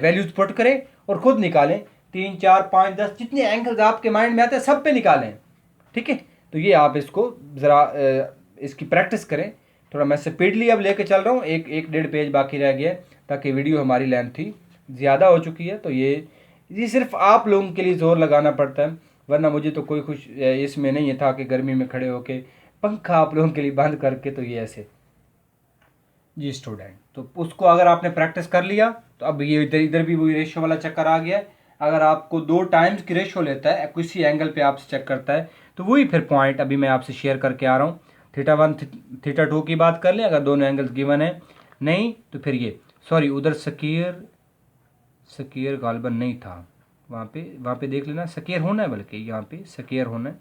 S1: वैल्यूज पुट करें और खुद निकालें। 3, 4, 5, 10 जितने एंगल्स आपके माइंड में आते हैं सब पे निकालें, ठीक है। तो ये आप इसको ज़रा इसकी प्रैक्टिस करें। थोड़ा मैं स्पीडली अब लेके चल रहा हूँ, एक डेढ़ पेज बाकी रह गया है, ताकि वीडियो हमारी लेंथ थी ज़्यादा हो चुकी है। तो ये सिर्फ आप लोगों के लिए ज़ोर लगाना पड़ता है, वरना मुझे तो कोई खुश इसमें नहीं है था कि गर्मी में खड़े होके पंखा आप लोगों के लिए बंद करके, तो ये ऐसे जी स्टूडेंट। तो उसको अगर आपने प्रैक्टिस कर लिया तो अब ये इधर भी वही रेशो वाला चक्कर आ गया है। अगर आपको 2 टाइम्स की रेशो लेता है, किसी एंगल पे आपसे चेक करता है, तो वही फिर पॉइंट अभी मैं आपसे शेयर करके आ रहा हूँ। थीटा 1 थीटा 2 की बात कर लें, अगर दोनों एंगल्स गिवन है, नहीं तो फिर ये सॉरी उधर स्क्वायर गालबन नहीं था, वहाँ पे देख लेना, स्क्वायर होना है, बल्कि यहाँ पे स्क्वायर होना है,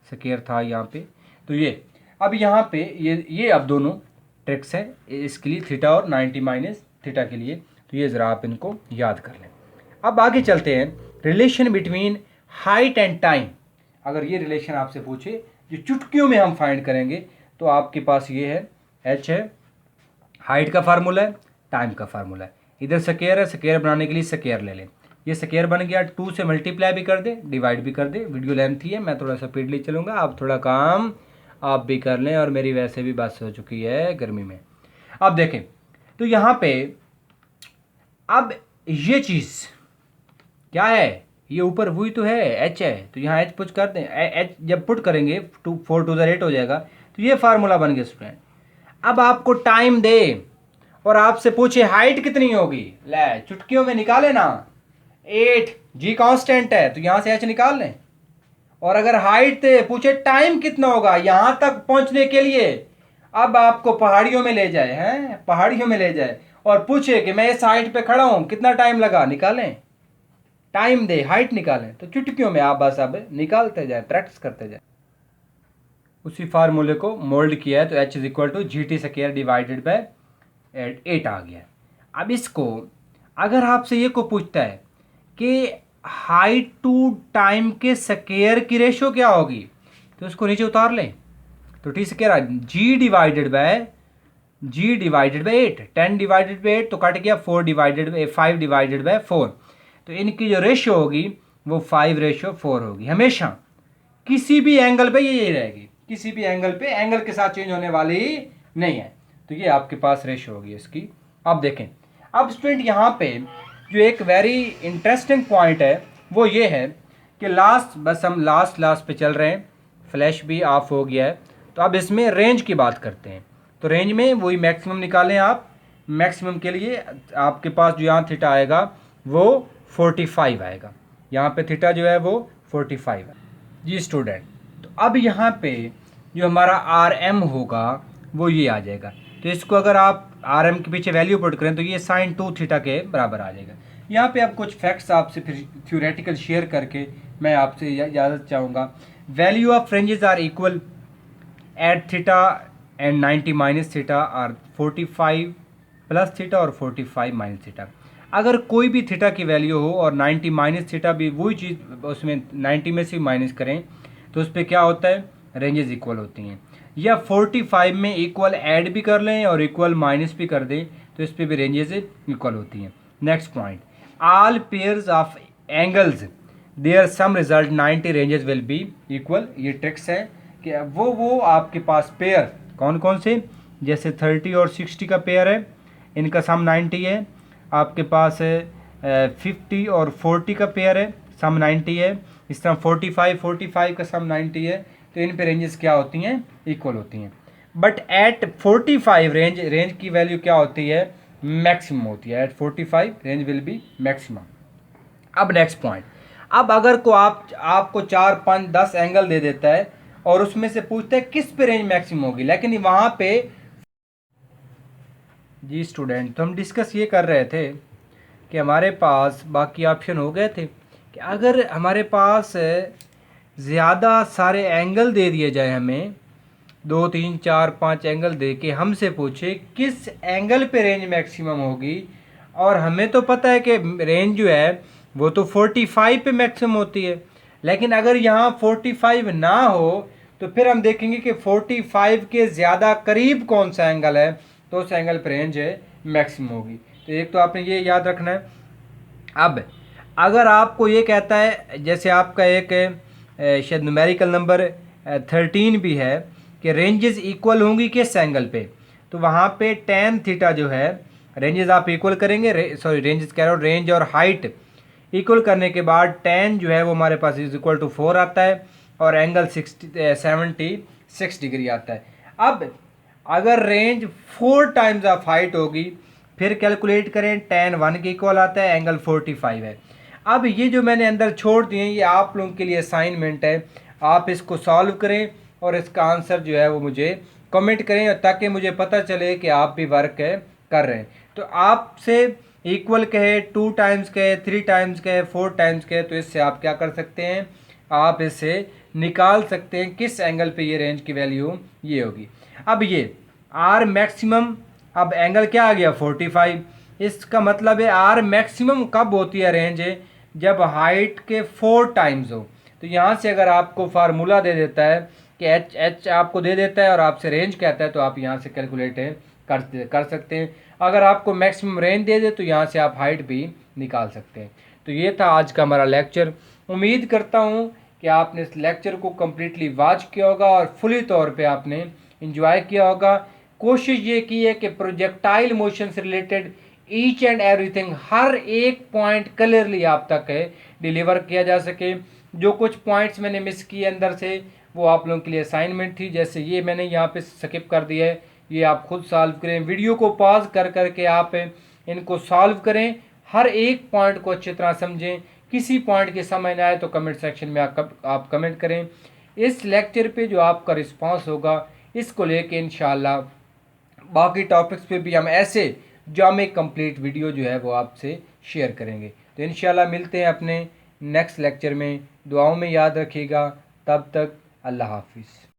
S1: स्क्वायर था यहाँ पे। तो ये अब यहाँ पे ये अब दोनों ट्रिक्स है इसके लिए, थीटा और 90 माइनस थीटा के लिए। तो ये ज़रा आप इनको याद कर लें। अब आगे चलते हैं, relation between height and time. अगर ये रिलेशन आपसे पूछे जो चुटकियों में हम फाइंड करेंगे, तो आपके पास ये है, एच है, हाइट का फार्मूला है, टाइम का फार्मूला है, इधर स्क्वायर है, स्क्वायर बनाने के लिए स्क्वायर ले लें। ये स्क्वायर बन गया, 2 से मल्टीप्लाई भी कर दे, डिवाइड भी कर दे। वीडियो लेंथ ही है, मैं थोड़ा सा स्पीडली चलूँगा, आप थोड़ा काम आप भी कर लें, और मेरी वैसे भी बस हो चुकी है गर्मी में। अब देखें तो यहाँ पे अब ये चीज़ क्या है, ये ऊपर वही तो है, एच है, तो यहाँ एच पुट कर दें, एच जब पुट करेंगे 4 2 8 हो जाएगा। तो ये फार्मूला बन गया स्टूडेंट। अब आपको टाइम दे और आपसे पूछे हाइट कितनी होगी, ले चुटकियों में निकाले ना, 8 जी कांस्टेंट है, तो यहाँ से एच निकाल लें। और अगर हाइट पूछे टाइम कितना होगा यहां तक पहुंचने के लिए, अब आपको पहाड़ियों में ले जाए, हैं पहाड़ियों में ले जाए और पूछे कि मैं इस हाइट पे खड़ा हूं, कितना टाइम लगा, निकालें, टाइम दे, हाइट निकालें। तो चुटकियों में आप बस अब निकालते जाए, प्रैक्टिस करते जाए। उसी फार्मूले को मोल्ड किया है, तो H is equal to G T square divided by 8 आ गया। अब इसको अगर आपसे ये को पूछता है कि हाइट टू टाइम के स्क्वायर की रेशो क्या होगी, तो उसको नीचे उतार लें। तो T square G divided by 8, 10 divided by 8 तो कट गया, 5 डिवाइडेड बाय 4। तो इनकी जो रेशो होगी वो 5:4 होगी। हमेशा किसी भी एंगल पे यही रहेगी, किसी भी एंगल पे एंगल के साथ चेंज होने वाली नहीं है। तो ये आपके पास रेशो होगी इसकी। अब देखें, अब स्टूडेंट यहाँ पे जो एक वेरी इंटरेस्टिंग पॉइंट है वो ये है कि बस हम लास्ट पे चल रहे हैं, फ्लैश भी ऑफ हो गया है। तो अब इसमें रेंज की बात करते हैं। तो रेंज में वही मैक्सिमम निकालें आप। मैक्सिमम के लिए आपके पास जो यहाँ थीटा आएगा वो 45 आएगा, यहाँ पे थीटा जो है वो 45 है जी स्टूडेंट। तो अब यहाँ पे जो हमारा आर एम होगा वो ये आ जाएगा। तो इसको अगर आप आर एम के पीछे वैल्यू पुट करें तो ये साइन 2 थीटा के बराबर आ जाएगा। यहाँ पे अब कुछ फैक्ट्स आपसे फिर थ्योरेटिकल शेयर करके मैं आपसे इजाज़त चाहूँगा। Value of fringes are equal at theta and 90 minus theta are 45 plus theta और 45 माइनस थीटा। अगर कोई भी थीटा की वैल्यू हो और 90 माइनस थीटा भी वही चीज़, उसमें 90 में से माइनस करें तो उस पर क्या होता है, रेंजेस इक्वल होती हैं। या 45 में इक्वल ऐड भी कर लें और इक्वल माइनस भी कर दें तो इस पर भी रेंजेस इक्वल होती हैं। Next point, all pairs of angles their sum result 90 ranges will be equal. ये ट्रिक्स है कि वो आपके पास पेयर कौन कौन से, जैसे 30 और 60 का पेयर है, इनका सम 90 है। आपके पास 50 और 40 का पेयर है, सम 90 है। इस तरह 45 का सम 90 है, तो इन पे रेंजेस क्या होती हैं, इक्वल होती हैं। बट एट 45 रेंज की वैल्यू क्या होती है, मैक्सिमम होती है। At 45 range will be maximum. अब नेक्स्ट पॉइंट, अब अगर को आपको 4, 5, 10 एंगल दे देता है और उसमें से पूछता है किस पे रेंज मैक्सिमम होगी, लेकिन वहां पे जी स्टूडेंट, तो हम डिस्कस ये कर रहे थे कि हमारे पास बाकी ऑप्शन हो गए थे कि अगर हमारे पास ज़्यादा सारे एंगल दे दिए जाए, हमें 2, 3, 4, 5 एंगल दे के हमसे पूछे किस एंगल पे रेंज मैक्सिमम होगी, और हमें तो पता है कि रेंज जो है वो तो 45 पे मैक्सिमम होती है, लेकिन अगर यहाँ 45 ना हो तो फिर हम देखेंगे कि 45 के ज़्यादा करीब कौन सा एंगल है, तो उस एंगल पर रेंज मैक्सिमम होगी। तो एक तो आपने ये याद रखना है। अब अगर आपको ये कहता है, जैसे आपका एक शायद न्यूमेरिकल नंबर 13 भी है कि रेंजेस इक्वल होंगी किस एंगल पे, तो वहाँ पे tan थीटा जो है, रेंजेस आप इक्वल करेंगे, रेंजेस कह रहा हूँ, रेंज और हाइट इक्वल करने के बाद tan जो है वो हमारे पास इज इक्वल टू 4 आता है और एंगल 76 डिग्री आता है। अब अगर रेंज 4 टाइम्स ऑफ हाइट होगी, फिर कैलकुलेट करें, tan 1 के इक्वल आता है, एंगल 45 है। अब ये जो मैंने अंदर छोड़ दिए ये आप लोगों के लिए असाइनमेंट है, आप इसको सॉल्व करें और इसका आंसर जो है वो मुझे कमेंट करें, ताकि मुझे पता चले कि आप भी वर्क कर रहे हैं। तो आपसे इक्वल कहे, 2 टाइम्स कहे, 3 टाइम्स कहे, 4 टाइम्स कहे, तो इससे आप क्या कर सकते हैं, आप इससे निकाल सकते हैं किस एंगल पे ये रेंज की वैल्यू ये होगी। अब ये आर मैक्सिमम, अब एंगल क्या आ गया 45, इसका मतलब है आर मैक्सिमम कब होती है रेंज, जब हाइट के 4 टाइम्स हो। तो यहाँ से अगर आपको फार्मूला दे देता है कि एच आपको दे देता है और आपसे रेंज कहता है, तो आप यहाँ से कैलकुलेट कर सकते हैं। अगर आपको मैक्सिमम रेंज दे दे तो यहाँ से आप हाइट भी निकाल सकते हैं। तो ये था आज का हमारा लेक्चर। उम्मीद करता हूँ कि आपने इस लेक्चर को कम्प्लीटली वॉच किया होगा और फुली तौर पे आपने इंजॉय किया होगा। कोशिश ये की है कि प्रोजेक्टाइल मोशन से रिलेटेड ईच एंड एवरीथिंग, हर एक पॉइंट क्लियरली आप तक डिलीवर किया जा सके। जो कुछ पॉइंट्स मैंने मिस किए अंदर से, वो आप लोगों के लिए असाइनमेंट थी। जैसे ये मैंने यहाँ पे स्किप कर दिया है, ये आप खुद सॉल्व करें, वीडियो को पॉज कर करके आप इनको सॉल्व करें, हर एक पॉइंट को अच्छी तरह समझें। किसी पॉइंट की समझ ना आए तो कमेंट सेक्शन में आप कमेंट करें। इस लेक्चर पे जो आपका रिस्पांस होगा, इसको लेके इंशाल्लाह बाकी टॉपिक्स पे भी हम ऐसे जामे कंप्लीट वीडियो जो है वो आपसे शेयर करेंगे। तो इंशाल्लाह मिलते हैं अपने नेक्स्ट लेक्चर में। दुआओं में याद रखिएगा। तब तक अल्लाह हाफिज़।